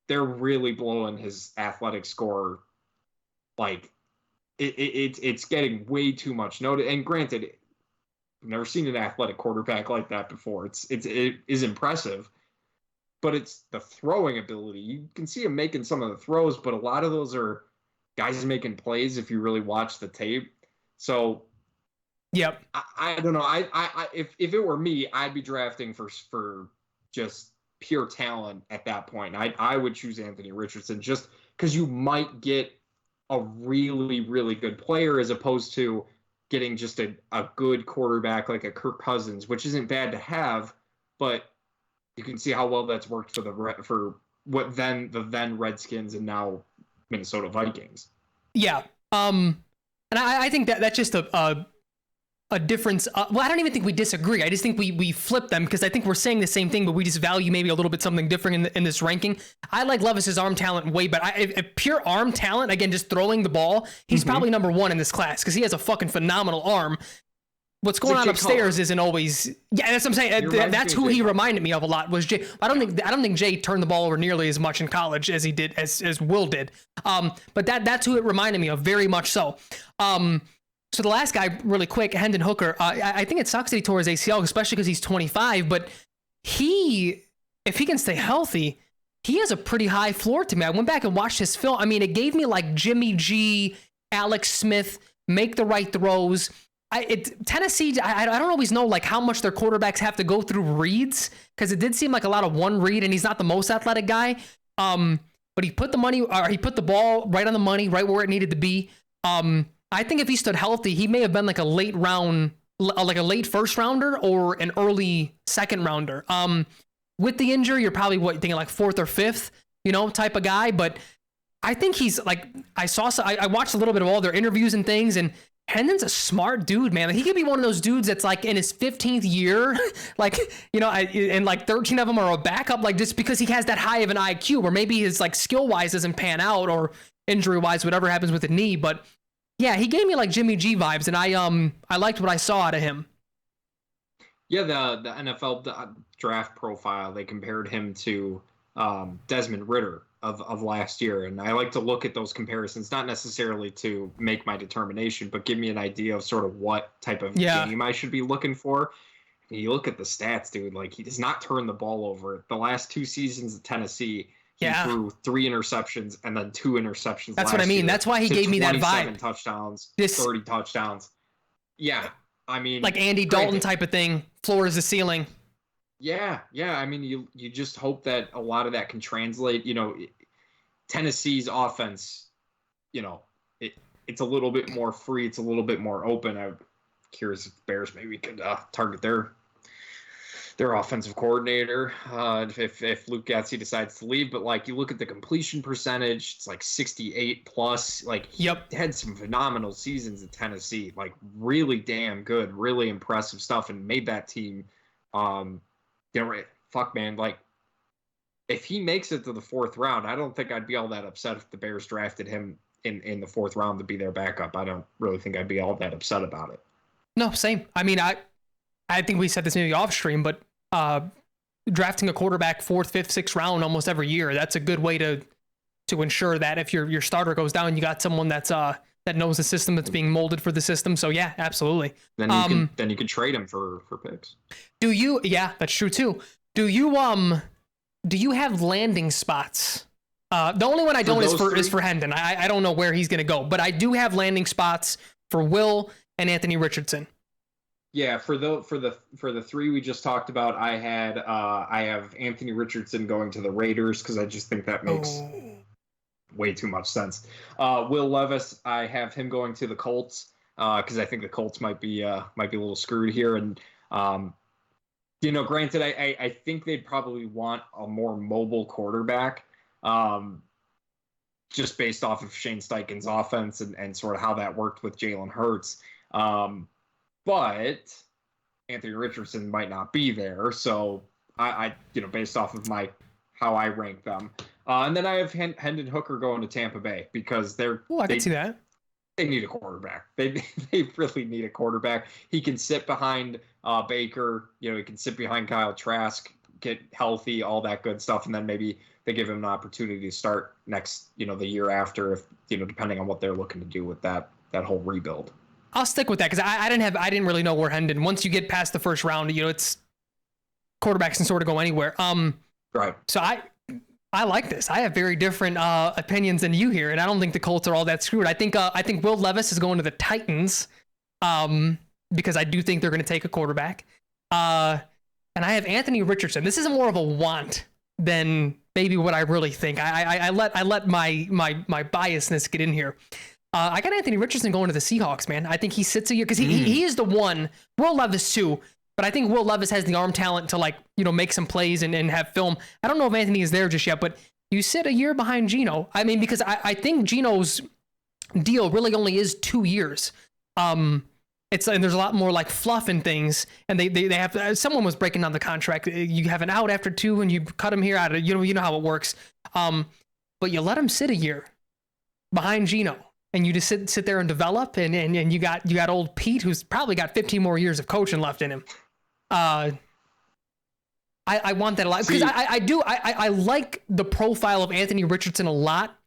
They're really blowing his athletic score. Like, it's getting way too much notice. And granted, I've never seen an athletic quarterback like that before. It is impressive, but it's the throwing ability. You can see him making some of the throws, but a lot of those are guys making plays if you really watch the tape. So, yep. I don't know. I if it were me, I'd be drafting for just pure talent at that point. I would choose Anthony Richardson just because you might get a really, really good player as opposed to getting just a good quarterback like a Kirk Cousins, which isn't bad to have, but you can see how well that's worked for the then Redskins and now Minnesota Vikings. Yeah. And I think that's just a difference. Well, I don't even think we disagree. I just think we flip them because I think we're saying the same thing, but we just value maybe a little bit something different in this ranking. I like Levis's arm talent way, but if pure arm talent, again, just throwing the ball, he's probably number 1 in this class because he has a fucking phenomenal arm. What's going on upstairs isn't always. Yeah, that's what I'm saying. That's who he reminded me of a lot was Jay. I don't think Jay turned the ball over nearly as much in college as he did as Will did. But that's who it reminded me of very much so. So the last guy, really quick, Hendon Hooker, I think it sucks that he tore his ACL, especially because he's 25, but if he can stay healthy, he has a pretty high floor to me. I went back and watched his film. I mean, it gave me like Jimmy G, Alex Smith, make the right throws. Tennessee, I don't always know like how much their quarterbacks have to go through reads, because it did seem like a lot of one read, and he's not the most athletic guy. But he put the ball right on the money, right where it needed to be. I think if he stood healthy, he may have been like a late first rounder or an early second rounder. With the injury, you're probably thinking like 4th or 5th, type of guy. But I think he's like, I watched a little bit of all their interviews and things, and Hendon's a smart dude, man. Like, he could be one of those dudes that's like in his 15th year, like, and like 13 of them are a backup, like just because he has that high of an IQ, or maybe his like skill wise doesn't pan out, or injury wise, whatever happens with the knee. But yeah, he gave me like Jimmy G vibes, and I liked what I saw out of him. Yeah, the NFL draft profile, they compared him to Desmond Ridder of last year, and I like to look at those comparisons, not necessarily to make my determination, but give me an idea of sort of what type of game I should be looking for. And you look at the stats, dude, like, he does not turn the ball over. The last 2 seasons at Tennessee, he threw 3 interceptions and then 2 interceptions. That's what I mean. Year. That's why he gave me that vibe. 27 touchdowns, 30 touchdowns. Yeah, I mean, like Andy Dalton type of thing. Floor is the ceiling. Yeah. I mean, you just hope that a lot of that can translate. Tennessee's offense, it's a little bit more free. It's a little bit more open. I'm curious if the Bears maybe could target their offensive coordinator if Luke Getsy decides to leave. But like, you look at the completion percentage, it's like 68 plus. Like, he had some phenomenal seasons at Tennessee, like really damn good, really impressive stuff, and made that team. Fuck, man, like, if he makes it to the 4th round, I don't think I'd be all that upset if the Bears drafted him in the 4th round to be their backup. I don't really think I'd be all that upset about it. No, same. I mean, I think we said this maybe off stream, but drafting a quarterback 4th, 5th, 6th round almost every year. That's a good way to ensure that if your starter goes down, you got someone that's that knows the system, that's being molded for the system. So yeah, absolutely. Then you can trade him for picks. Do you? Yeah, that's true too. Do you have landing spots? The only one I don't is for Hendon. I don't know where he's going to go, but I do have landing spots for Will and Anthony Richardson. Yeah, for the three we just talked about, I have Anthony Richardson going to the Raiders because I just think that makes way too much sense. Will Levis, I have him going to the Colts because I think the Colts might be a little screwed here. And granted, I think they'd probably want a more mobile quarterback, just based off of Shane Steichen's offense and sort of how that worked with Jalen Hurts. But Anthony Richardson might not be there, so I based off of how I rank them. And then I have Hendon Hooker going to Tampa Bay because I can see that. They need a quarterback. They really need a quarterback. He can sit behind Baker. He can sit behind Kyle Trask, get healthy, all that good stuff, and then maybe they give him an opportunity to start next, the year after, if depending on what they're looking to do with that whole rebuild. I'll stick with that because I didn't really know where Hendon. Once you get past the first round, it's quarterbacks can sort of go anywhere. Right. So I like this. I have very different opinions than you here, and I don't think the Colts are all that screwed. I think Will Levis is going to the Titans, because I do think they're going to take a quarterback. And I have Anthony Richardson. This is more of a want than maybe what I really think. I let my biasness get in here. I got Anthony Richardson going to the Seahawks, man. I think he sits a year because he is the one. Will Levis too, but I think Will Levis has the arm talent to make some plays and have film. I don't know if Anthony is there just yet, but you sit a year behind Geno. I mean, because I think Geno's deal really only is 2 years. And there's a lot more fluff and things, and they have someone was breaking down the contract. You have an out after 2, and you cut him here out of you know how it works. But you let him sit a year behind Geno. And you just sit there and develop, and you got old Pete, who's probably got 15 more years of coaching left in him. I want that a lot because I like the profile of Anthony Richardson a lot.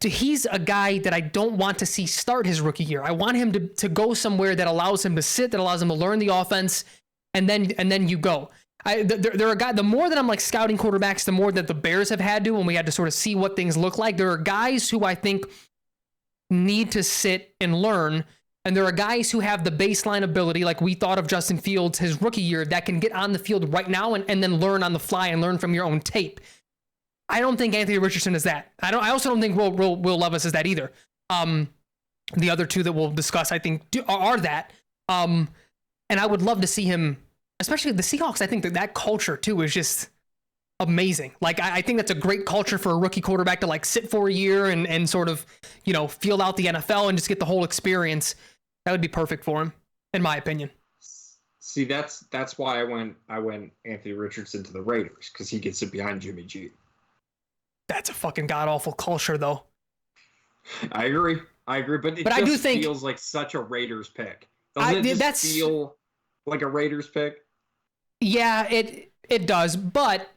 He's a guy that I don't want to see start his rookie year. I want him to go somewhere that allows him to sit, that allows him to learn the offense, and then you go. There are guys, the more that I'm scouting quarterbacks, the more that the Bears have had to, when we had to sort of see what things look like. There are guys who I think need to sit and learn, and there are guys who have the baseline ability, like we thought of Justin Fields his rookie year, that can get on the field right now and then learn on the fly and learn from your own tape. I don't think Anthony Richardson is that. I also don't think Will Levis is that either. The other two that we'll discuss, I think, are that. And I would love to see him. Especially the Seahawks, I think that culture too is just amazing. I think that's a great culture for a rookie quarterback to sit for a year and sort of, feel out the NFL and just get the whole experience. That would be perfect for him, in my opinion. See, that's why I went Anthony Richardson to the Raiders, because he could sit behind Jimmy G. That's a fucking god awful culture, though. I agree, but I do think feels like such a Raiders pick. Doesn't it just feel like a Raiders pick? Yeah, it does, but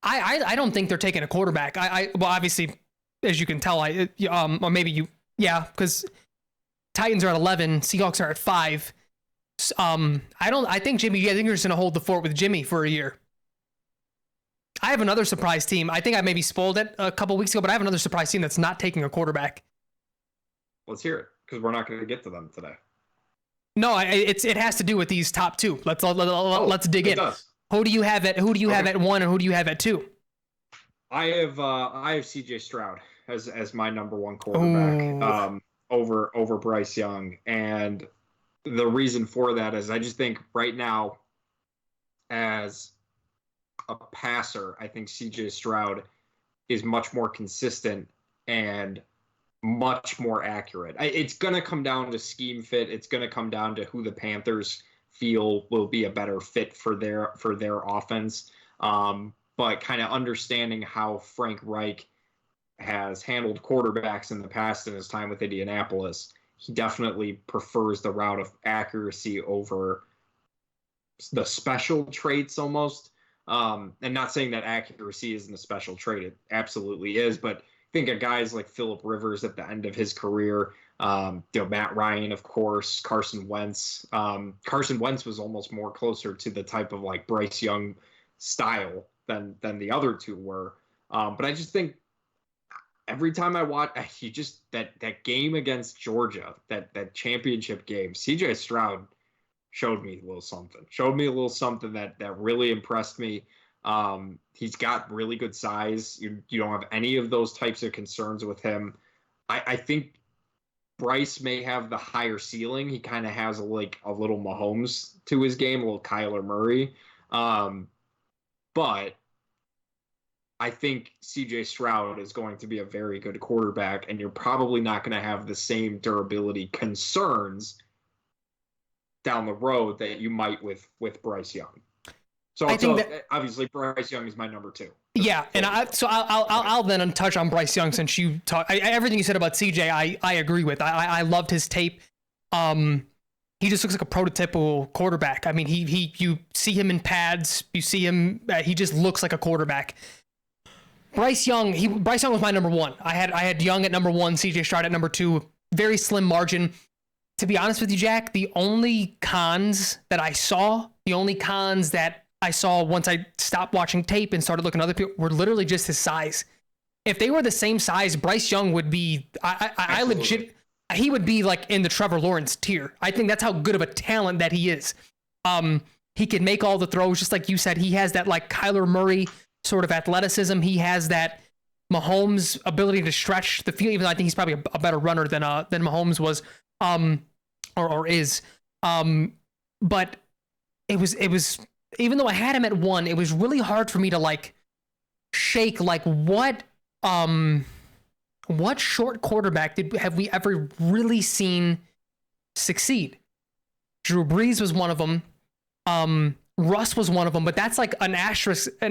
I don't think they're taking a quarterback. Well, obviously, as you can tell, or maybe you, yeah, because Titans are at 11, Seahawks are at 5. I think you're just gonna hold the fort with Jimmy for a year. I have another surprise team. I think I maybe spoiled it a couple weeks ago, but I have another surprise team that's not taking a quarterback. Let's hear it, because we're not going to get to them today. No, it has to do with these top two. Let's dig in. Does. Who do you have at 1, and who do you have at 2? I have CJ Stroud as my number 1 quarterback over Bryce Young, and the reason for that is I just think right now, as a passer, I think CJ Stroud is much more consistent and much more accurate. It's going to come down to scheme fit. It's going to come down to who the Panthers feel will be a better fit for their offense. But kind of understanding how Frank Reich has handled quarterbacks in the past in his time with Indianapolis, he definitely prefers the route of accuracy over the special traits almost. And not saying that accuracy isn't a special trait, it absolutely is. But think of guys like Phillip Rivers at the end of his career. Matt Ryan, of course, Carson Wentz. Carson Wentz was almost more closer to the type of like Bryce Young style than the other two were. But I just think every time I watch, you just that game against Georgia, that championship game, CJ Stroud showed me a little something that really impressed me. He's got really good size. You don't have any of those types of concerns with him. I think Bryce may have the higher ceiling. He kind of has a little Mahomes to his game, a little Kyler Murray. But I think CJ Stroud is going to be a very good quarterback, and you're probably not going to have the same durability concerns down the road that you might with Bryce Young. So I think that, obviously Bryce Young is my number 2. Yeah, and I'll then touch on Bryce Young since you talk. Everything you said about CJ, I agree with. I loved his tape. He just looks like a prototypical quarterback. I mean, you see him in pads, you see him. He just looks like a quarterback. Bryce Young was my number 1. I had Young at number 1, CJ Stroud at number 2. Very slim margin. To be honest with you, Jack, the only cons that I saw once I stopped watching tape and started looking at other people were literally just his size. If they were the same size, Bryce Young would be, he would be like in the Trevor Lawrence tier. I think that's how good of a talent that he is. He can make all the throws, just like you said. He has that like Kyler Murray sort of athleticism. He has that Mahomes ability to stretch the field, even though I think he's probably a better runner than Mahomes was. Or is, but it was, even though I had him at 1, it was really hard for me to like shake, like what short quarterback have we ever really seen succeed? Drew Brees was one of them. Russ was one of them, but that's like an asterisk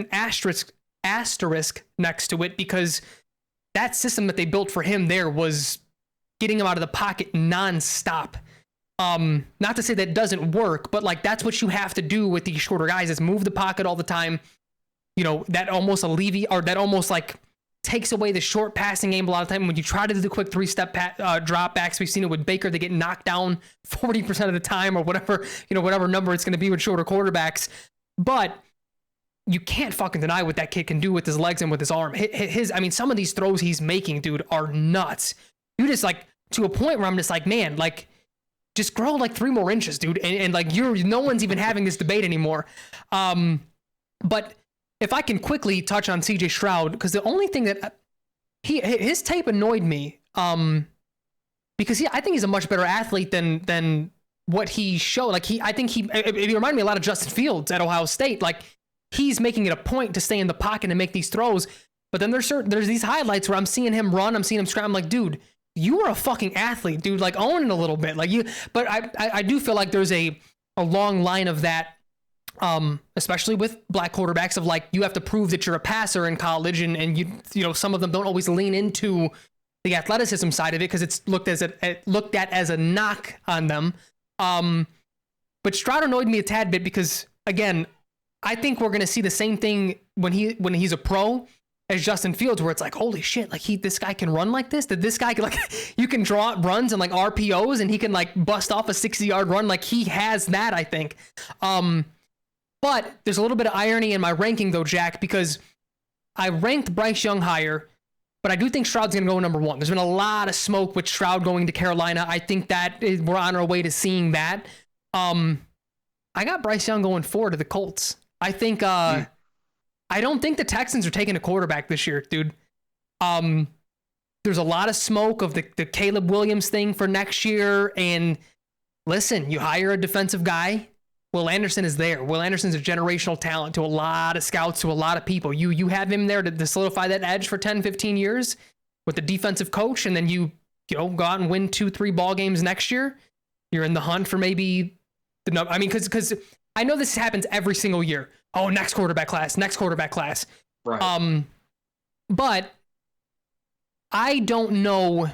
next to it, because that system that they built for him there was getting him out of the pocket nonstop. Not to say that doesn't work, but like that's what you have to do with these shorter guys, is move the pocket all the time. You know, that almost like takes away the short passing game a lot of time. When you try to do the quick 3-step drop backs, we've seen it with Baker, they get knocked down 40% of the time, or whatever number it's going to be with shorter quarterbacks. But you can't fucking deny what that kid can do with his legs and with his arm. Some of these throws he's making, dude, are nuts. You just like, to a point where I'm just like, man, like, just grow like 3 more inches, dude. And like, no one's even having this debate anymore. But if I can quickly touch on CJ Stroud, because the only thing that his tape annoyed me, because I think he's a much better athlete than what he showed. Like it reminded me a lot of Justin Fields at Ohio State. Like, he's making it a point to stay in the pocket and make these throws. But then there's these highlights where I'm seeing him run, I'm seeing him scramble. I'm like, dude, you are a fucking athlete, dude. Like, own it a little bit. Like you, but I do feel like there's a long line of that, especially with black quarterbacks, of like, you have to prove that you're a passer in college, and you know, some of them don't always lean into the athleticism side of it because it's looked at as a knock on them. But Stroud annoyed me a tad bit because, again, I think we're gonna see the same thing when he's a pro as Justin Fields, where it's like, holy shit, like this guy can run like this? That this guy can, like, you can draw up runs and like RPOs and he can like bust off a 60-yard run. Like, he has that, I think. But there's a little bit of irony in my ranking though, Jack, because I ranked Bryce Young higher, but I do think Stroud's going to go number 1. There's been a lot of smoke with Stroud going to Carolina. I think we're on our way to seeing that. I got Bryce Young going 4 to the Colts. I think, I don't think the Texans are taking a quarterback this year, dude. There's a lot of smoke of the Caleb Williams thing for next year. And listen, you hire a defensive guy. Will Anderson is there. Will Anderson's a generational talent to a lot of scouts, to a lot of people. You have him there to solidify that edge for 10, 15 years with the defensive coach. And then you go out and win 2-3 ball games next year. You're in the hunt for maybe because I know this happens every single year. Oh, next quarterback class. Right. But I don't know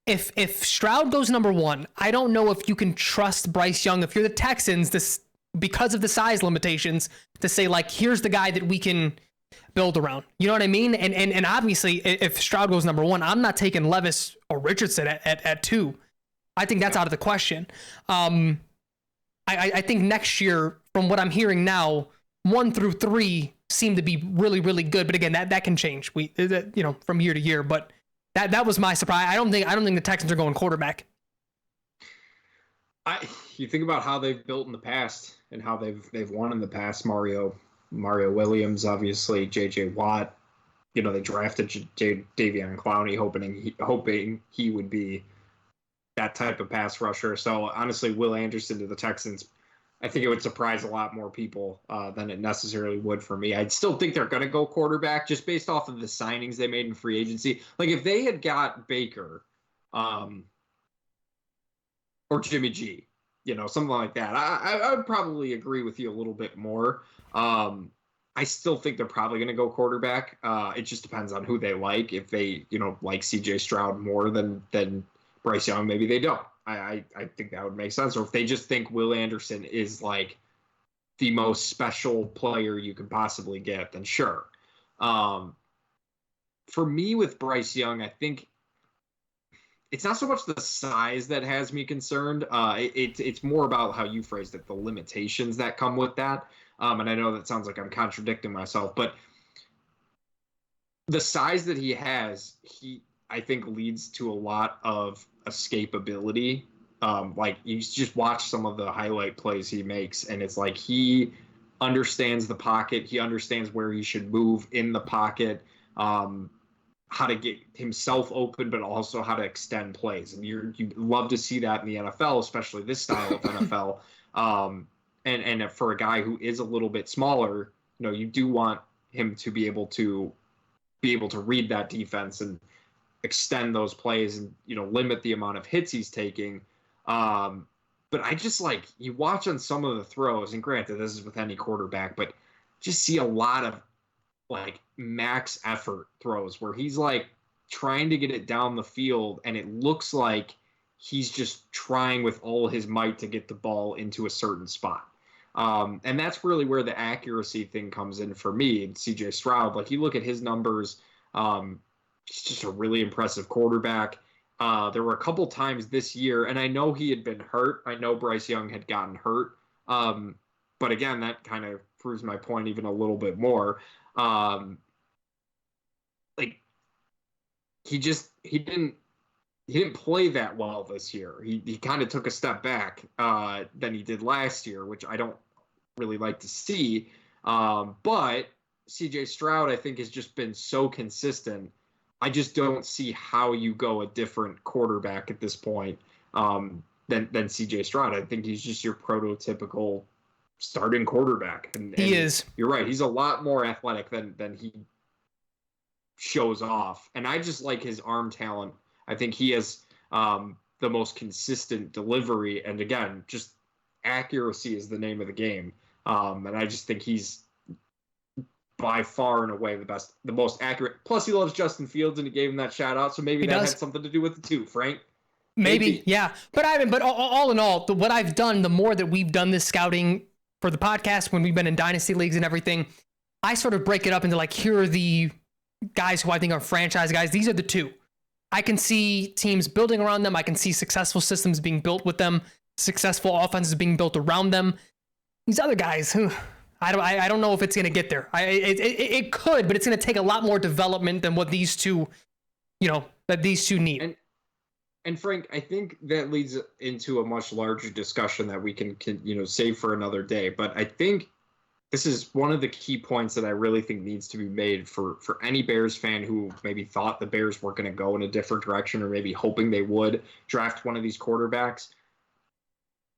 if Stroud goes number one, I don't know if you can trust Bryce Young if you're the Texans because of the size limitations to say like, here's the guy that we can build around. You know what I mean? And obviously if Stroud goes number one, I'm not taking Levis or Richardson at 2. I think that's out of the question. I think next year, from what I'm hearing now, 1 through 3 seem to be really, really good. But again, that can change. From year to year. But that was my surprise. I don't think the Texans are going quarterback. You think about how they've built in the past and how they've won in the past. Mario Williams, obviously, J.J. Watt. They drafted Davion Clowney, hoping he would be that type of pass rusher. So honestly, Will Anderson to the Texans, I think it would surprise a lot more people than it necessarily would for me. I'd still think they're going to go quarterback just based off of the signings they made in free agency. Like if they had got Baker or Jimmy G, something like that, I would probably agree with you a little bit more. I still think they're probably going to go quarterback. It just depends on who they like. If they, like CJ Stroud more than Bryce Young, maybe they don't. I think that would make sense. Or if they just think Will Anderson is like the most special player you can possibly get, then sure. For me with Bryce Young, I think it's not so much the size that has me concerned. It's more about how you phrased it, the limitations that come with that. And I know that sounds like I'm contradicting myself, but the size that he has, I think leads to a lot of escapability. Like you just watch some of the highlight plays he makes, and it's like he understands the pocket. He understands where he should move in the pocket, how to get himself open, but also how to extend plays. And you love to see that in the NFL, especially this style of NFL. And for a guy who is a little bit smaller, you do want him to be able to read that defense and extend those plays and limit the amount of hits he's taking. But I just you watch on some of the throws, and granted this is with any quarterback, but just see a lot of max effort throws where he's trying to get it down the field, and it looks like he's just trying with all his might to get the ball into a certain spot. And that's really where the accuracy thing comes in for me. And CJ Stroud, you look at his numbers, he's just a really impressive quarterback. There were a couple times this year, and I know he had been hurt. I know Bryce Young had gotten hurt. But again, that kind of proves my point even a little bit more. He didn't play that well this year. He kind of took a step back than he did last year, which I don't really like to see. But CJ Stroud, I think, has just been so consistent. I just don't see how you go a different quarterback at this point than CJ Stroud. I think he's just your prototypical starting quarterback. And he is. You're right. He's a lot more athletic than he shows off. And I just like his arm talent. I think he has the most consistent delivery. And again, just accuracy is the name of the game. And I just think he's by far and away the most accurate. Plus, he loves Justin Fields, and he gave him that shout out. So maybe that had something to do with it too, Frank. Maybe. Yeah. But all in all, what I've done, the more that we've done this scouting for the podcast, when we've been in dynasty leagues and everything, I sort of break it up into here are the guys who I think are franchise guys. These are the 2. I can see teams building around them. I can see successful systems being built with them, successful offenses being built around them. These other guys, I don't know if it's going to get there. It could, but it's going to take a lot more development than what these two need. And Frank, I think that leads into a much larger discussion that we can save for another day. But I think this is one of the key points that I really think needs to be made for any Bears fan who maybe thought the Bears were going to go in a different direction, or maybe hoping they would draft one of these quarterbacks.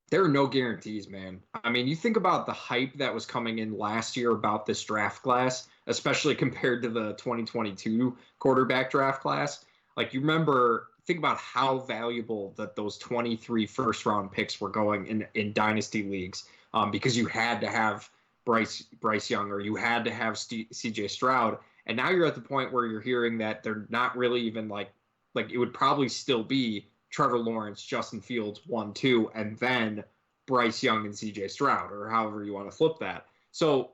There are no guarantees, man. I mean, you think about the hype that was coming in last year about this draft class, especially compared to the 2022 quarterback draft class. You think about how valuable that those 23 first-round picks were going in dynasty leagues, because you had to have Bryce Young, or you had to have CJ Stroud. And now you're at the point where you're hearing that they're not really even like it would probably still be Trevor Lawrence, Justin Fields, 1-2, and then Bryce Young and CJ Stroud, or however you want to flip that. So,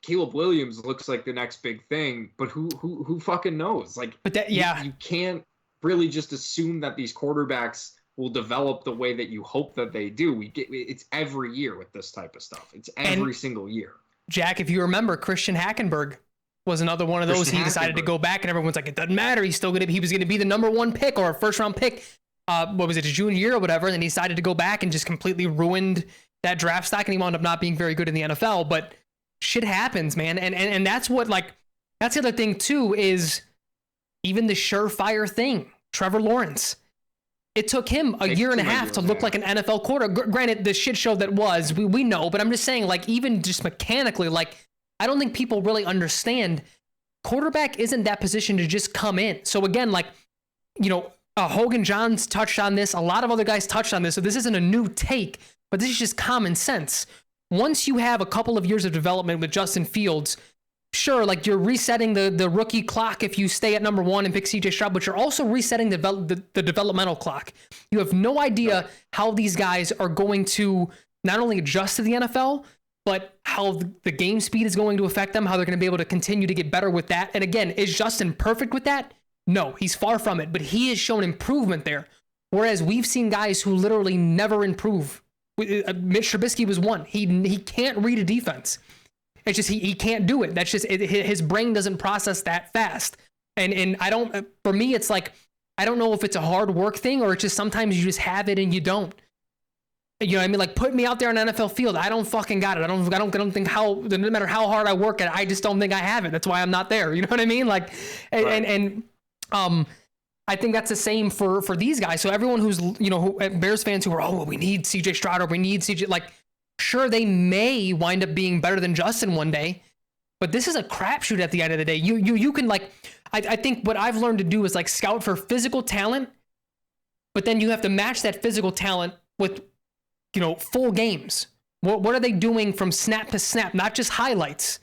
Caleb Williams looks like the next big thing, but who fucking knows? Like, but that, you can't really just assume that these quarterbacks will develop the way that you hope that they do. It's every year with this type of stuff. It's every single year. Jack, if you remember, Christian Hackenberg was another one of those. He decided to go back, and everyone's like, it doesn't matter. He was going to be the number one pick or a first round pick. What was it, his junior year or whatever? And then he decided to go back and just completely ruined that draft stock, and he wound up not being very good in the NFL. But shit happens, man. And that's what, like, that's the other thing too, is even the surefire thing, Trevor Lawrence. It took him a year and a half to look like an NFL quarterback. Granted, the shit show that was, we know, but I'm just saying, like, even just mechanically, like, I don't think people really understand quarterback isn't that position to just come in. So again, like, Hogan Johns touched on this. A lot of other guys touched on this. So this isn't a new take, but this is just common sense. Once you have a couple of years of development with Justin Fields, sure, like, you're resetting the rookie clock if you stay at number one and pick CJ Stroud, but you're also resetting the developmental clock. You have no idea how these guys are going to not only adjust to the NFL, but how the game speed is going to affect them, how they're going to be able to continue to get better with that. And again, is Justin perfect with that? No, he's far from it, but he has shown improvement there. Whereas we've seen guys who literally never improve. Mitch Trubisky was one. He can't read a defense. It's just he can't do it. That's just his brain doesn't process that fast. And I don't. For me, it's like, I don't know if it's a hard work thing or it's just sometimes you just have it and you don't. You know what I mean? Like, put me out there on an NFL field. I don't fucking got it. I don't think how, no matter how hard I work at it, I just don't think I have it. That's why I'm not there. You know what I mean? Like, and I think that's the same for these guys. So everyone who's, Bears fans who are, we need CJ Stroud or we need CJ, like, sure, they may wind up being better than Justin one day, but this is a crapshoot at the end of the day. You can, like, I think what I've learned to do is, like, scout for physical talent, but then you have to match that physical talent with, full games. What are they doing from snap to snap, not just highlights?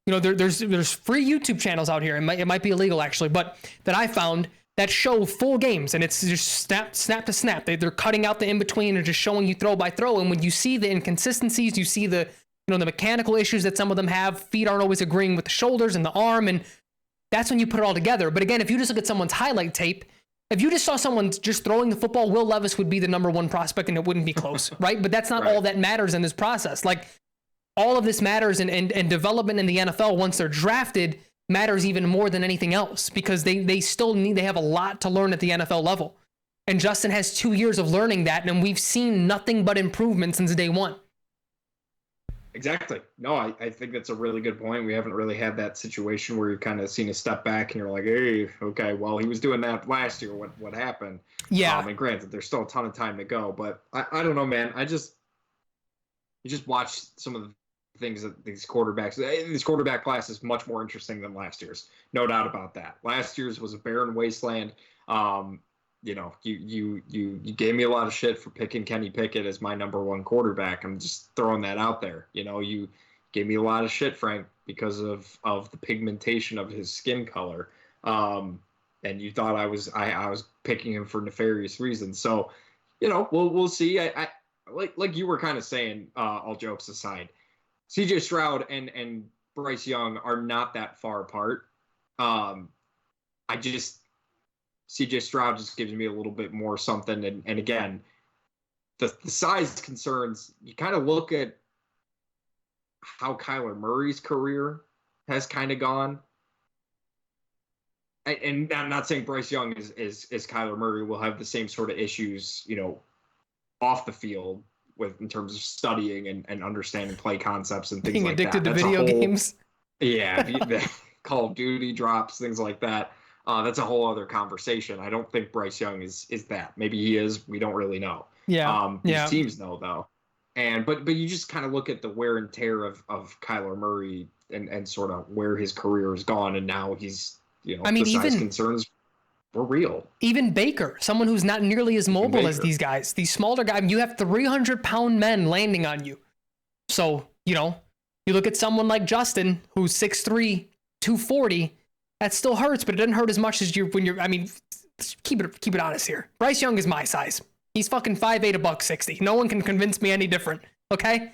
There's free YouTube channels out here. It might be illegal actually, but that I found that show full games, and it's just snap to snap. They're cutting out the in between and just showing you throw by throw. And when you see the inconsistencies, you see the the mechanical issues that some of them have. Feet aren't always agreeing with the shoulders and the arm, and that's when you put it all together. But again, if you just look at someone's highlight tape, if you just saw someone just throwing the football, Will Levis would be the number one prospect, and it wouldn't be close, right? But that's not all that matters in this process. Like, all of this matters, and development in the NFL once they're drafted matters even more than anything else, because they have a lot to learn at the NFL level. And Justin has 2 years of learning that, and we've seen nothing but improvement since day one. Exactly. No, I think that's a really good point. We haven't really had that situation where you've kind of seen a step back and you're like, hey, okay, well, he was doing that last year. What happened? Yeah. And granted, there's still a ton of time to go, but I don't know, man. You just watch some of the things that this quarterback class is much more interesting than last year's. No doubt about that. Last year's was a barren wasteland. You gave me a lot of shit for picking Kenny Pickett as my number one quarterback. I'm just throwing that out there. You gave me a lot of shit, Frank, because of the pigmentation of his skin color. And you thought I was picking him for nefarious reasons. So, we'll see. I like you were kind of saying, all jokes aside, CJ Stroud and Bryce Young are not that far apart. CJ Stroud just gives me a little bit more something. And again, the size concerns, you kind of look at how Kyler Murray's career has kind of gone. And I'm not saying Bryce Young is Kyler Murray will have the same sort of issues, off the field in terms of studying and understanding play concepts and things being like that. Being addicted to video games. Yeah, the Call of Duty drops, things like that. That's a whole other conversation. I don't think Bryce Young is that. Maybe he is. We don't really know. Yeah. These teams know though. But you just kind of look at the wear and tear of Kyler Murray and sort of where his career has gone, and now he's the size concerns were real. Even Baker, someone who's not nearly as mobile as these guys, these smaller guys. You have 300-pound men landing on you. So you look at someone like Justin, who's 6'3", 240. That still hurts, but it doesn't hurt as much as when you're. I mean, let's keep it honest here. Bryce Young is my size. He's fucking 5'8", $160. No one can convince me any different. Okay.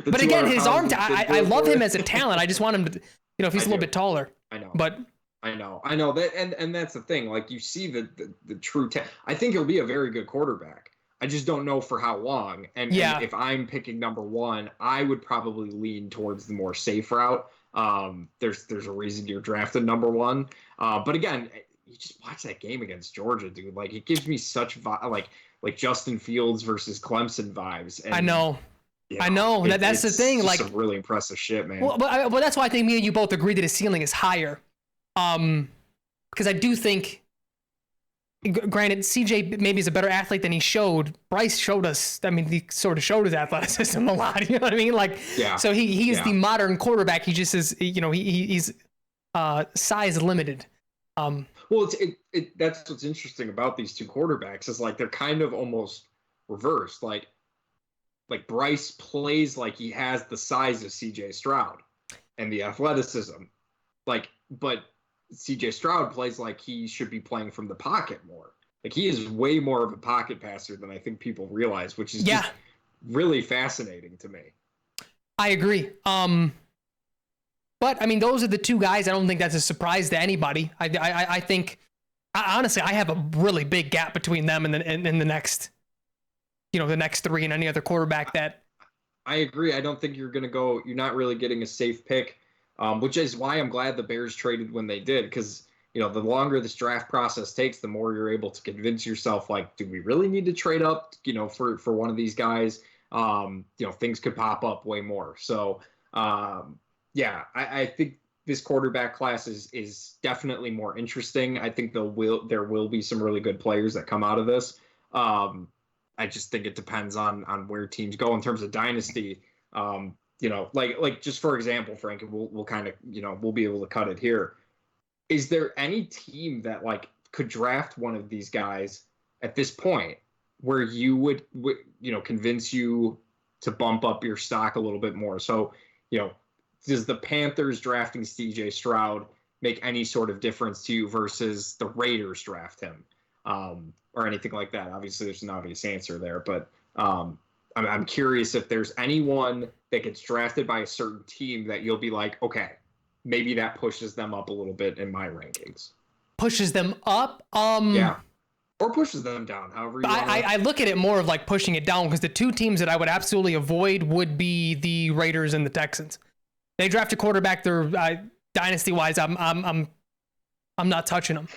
But again, his arm. I love him as a talent. I just want him to, if he's a little bit taller. I know. But I know that, and that's the thing. Like, you see the true I think he'll be a very good quarterback. I just don't know for how long. And if I'm picking number one, I would probably lean towards the more safe route. There's a reason you're drafted number one. But again, you just watch that game against Georgia, dude. Like, it gives me such like Justin Fields versus Clemson vibes. And, I know. I know. That's the thing. Like, some really impressive shit, man. Well, that's why I think me and you both agree that his ceiling is higher. Because I do think, granted, CJ maybe is a better athlete than he showed. Bryce showed us. I mean, he sort of showed his athleticism a lot. You know what I mean? Like, yeah. So he's the modern quarterback. He just is. He's size limited. Well, that's what's interesting about these two quarterbacks is like they're kind of almost reversed. Like Bryce plays like he has the size of CJ Stroud and the athleticism. But CJ Stroud plays like he should be playing from the pocket more. Like, he is way more of a pocket passer than I think people realize, which is just really fascinating to me. I agree. But I mean, those are the two guys. I don't think that's a surprise to anybody. I think, honestly, I have a really big gap between them and the next, the next three and any other quarterback that. I agree. I don't think you're not really getting a safe pick, which is why I'm glad the Bears traded when they did. Because, the longer this draft process takes, the more you're able to convince yourself, like, do we really need to trade up, for one of these guys? Things could pop up way more. So, I think this quarterback class is definitely more interesting. I think there will be some really good players that come out of this. I just think it depends on where teams go in terms of dynasty. Like just for example, Frank, we'll kind of, we'll be able to cut it here. Is there any team that like could draft one of these guys at this point where you would convince you to bump up your stock a little bit more? So, does the Panthers drafting CJ Stroud make any sort of difference to you versus the Raiders draft him, or anything like that? Obviously, there's an obvious answer there, but I'm curious if there's anyone that gets drafted by a certain team that you'll be like, okay, maybe that pushes them up a little bit in my rankings. Pushes them up? Yeah. Or pushes them down, however you want. I look at it more of like pushing it down, because the two teams that I would absolutely avoid would be the Raiders and the Texans. They draft a quarterback. They're dynasty-wise, I'm not touching them.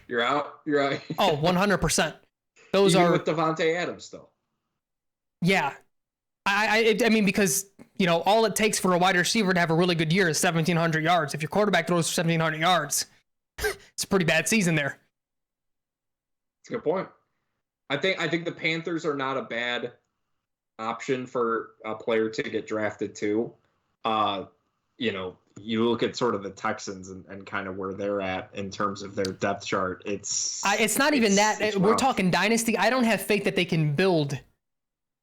You're out. Oh, 100%. Those Even are with Devontae Adams, though. Yeah, I mean, because all it takes for a wide receiver to have a really good year is 1,700 yards. If your quarterback throws for 1,700 yards, it's a pretty bad season there. That's a good point. I think the Panthers are not a bad option for a player to get drafted to. You look at sort of the Texans and kind of where they're at in terms of their depth chart. It's not even that. We're talking dynasty. I don't have faith that they can build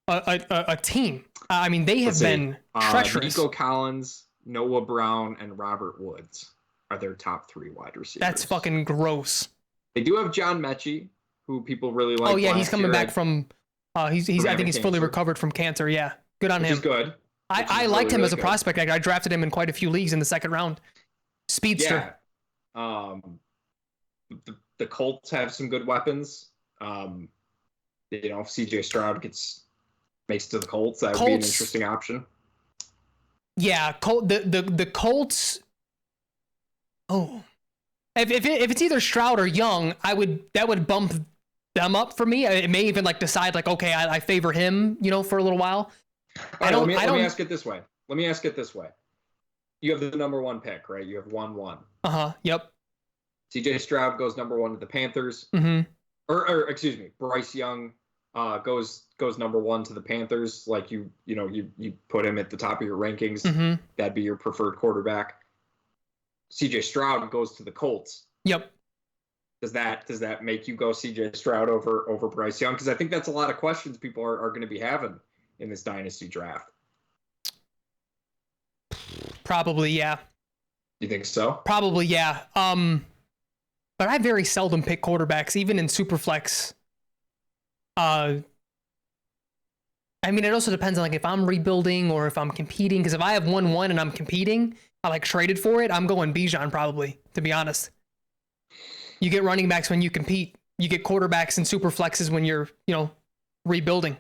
a team. I mean, they have been treacherous. Nico Collins, Noah Brown, and Robert Woods are their top three wide receivers. That's fucking gross. They do have John Mechie, who people really like. Oh yeah, he's coming back from. I think he's fully recovered from cancer. Yeah, good on him. He's good. I liked him as a prospect. I drafted him in quite a few leagues in the second round. Speedster. Yeah. The Colts have some good weapons. If CJ Stroud makes it to the Colts, that would be an interesting option. Yeah, the Colts. Oh, if it's either Stroud or Young, that would bump them up for me. It may even decide okay, I favor him, for a little while. Let me ask it this way. You have the number one pick, right? You have 1-1. Yep. CJ Stroud goes number one to the Panthers. Mm-hmm. Or excuse me, Bryce Young goes number one to the Panthers. Like you put him at the top of your rankings. Mm-hmm. That'd be your preferred quarterback. CJ Stroud goes to the Colts. Yep. Does that make you go CJ Stroud over Bryce Young? Because I think that's a lot of questions people are going to be having in this dynasty draft. Probably, yeah. You think so? Probably, yeah. But but I very seldom pick quarterbacks, even in Superflex. I mean, it also depends on like if I'm rebuilding or if I'm competing. Because if I have 1-1 and I'm competing, I like traded for it, I'm going Bijan probably, to be honest. You get running backs when you compete. You get quarterbacks and super flexes when you're, rebuilding.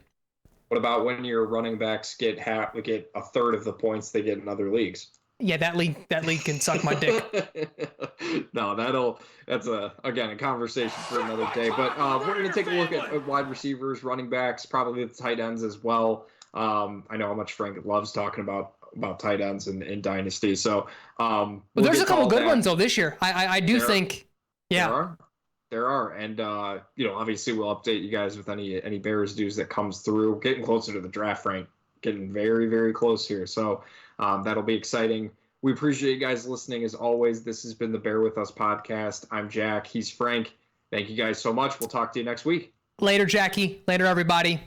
What about when your running backs get a third of the points they get in other leagues? Yeah, that league can suck my dick. No, that's a conversation for another day. But we're going to take a look at wide receivers, running backs, probably the tight ends as well. I know how much Frank loves talking about tight ends in Dynasty. So, but there's a couple good ones though this year. I do think, yeah. There are, and obviously we'll update you guys with any Bears news that comes through. Getting closer to the draft, Frank. Getting very, very close here. So that'll be exciting. We appreciate you guys listening as always. This has been the Bear With Us podcast. I'm Jack. He's Frank. Thank you guys so much. We'll talk to you next week. Later, Jackie. Later, everybody.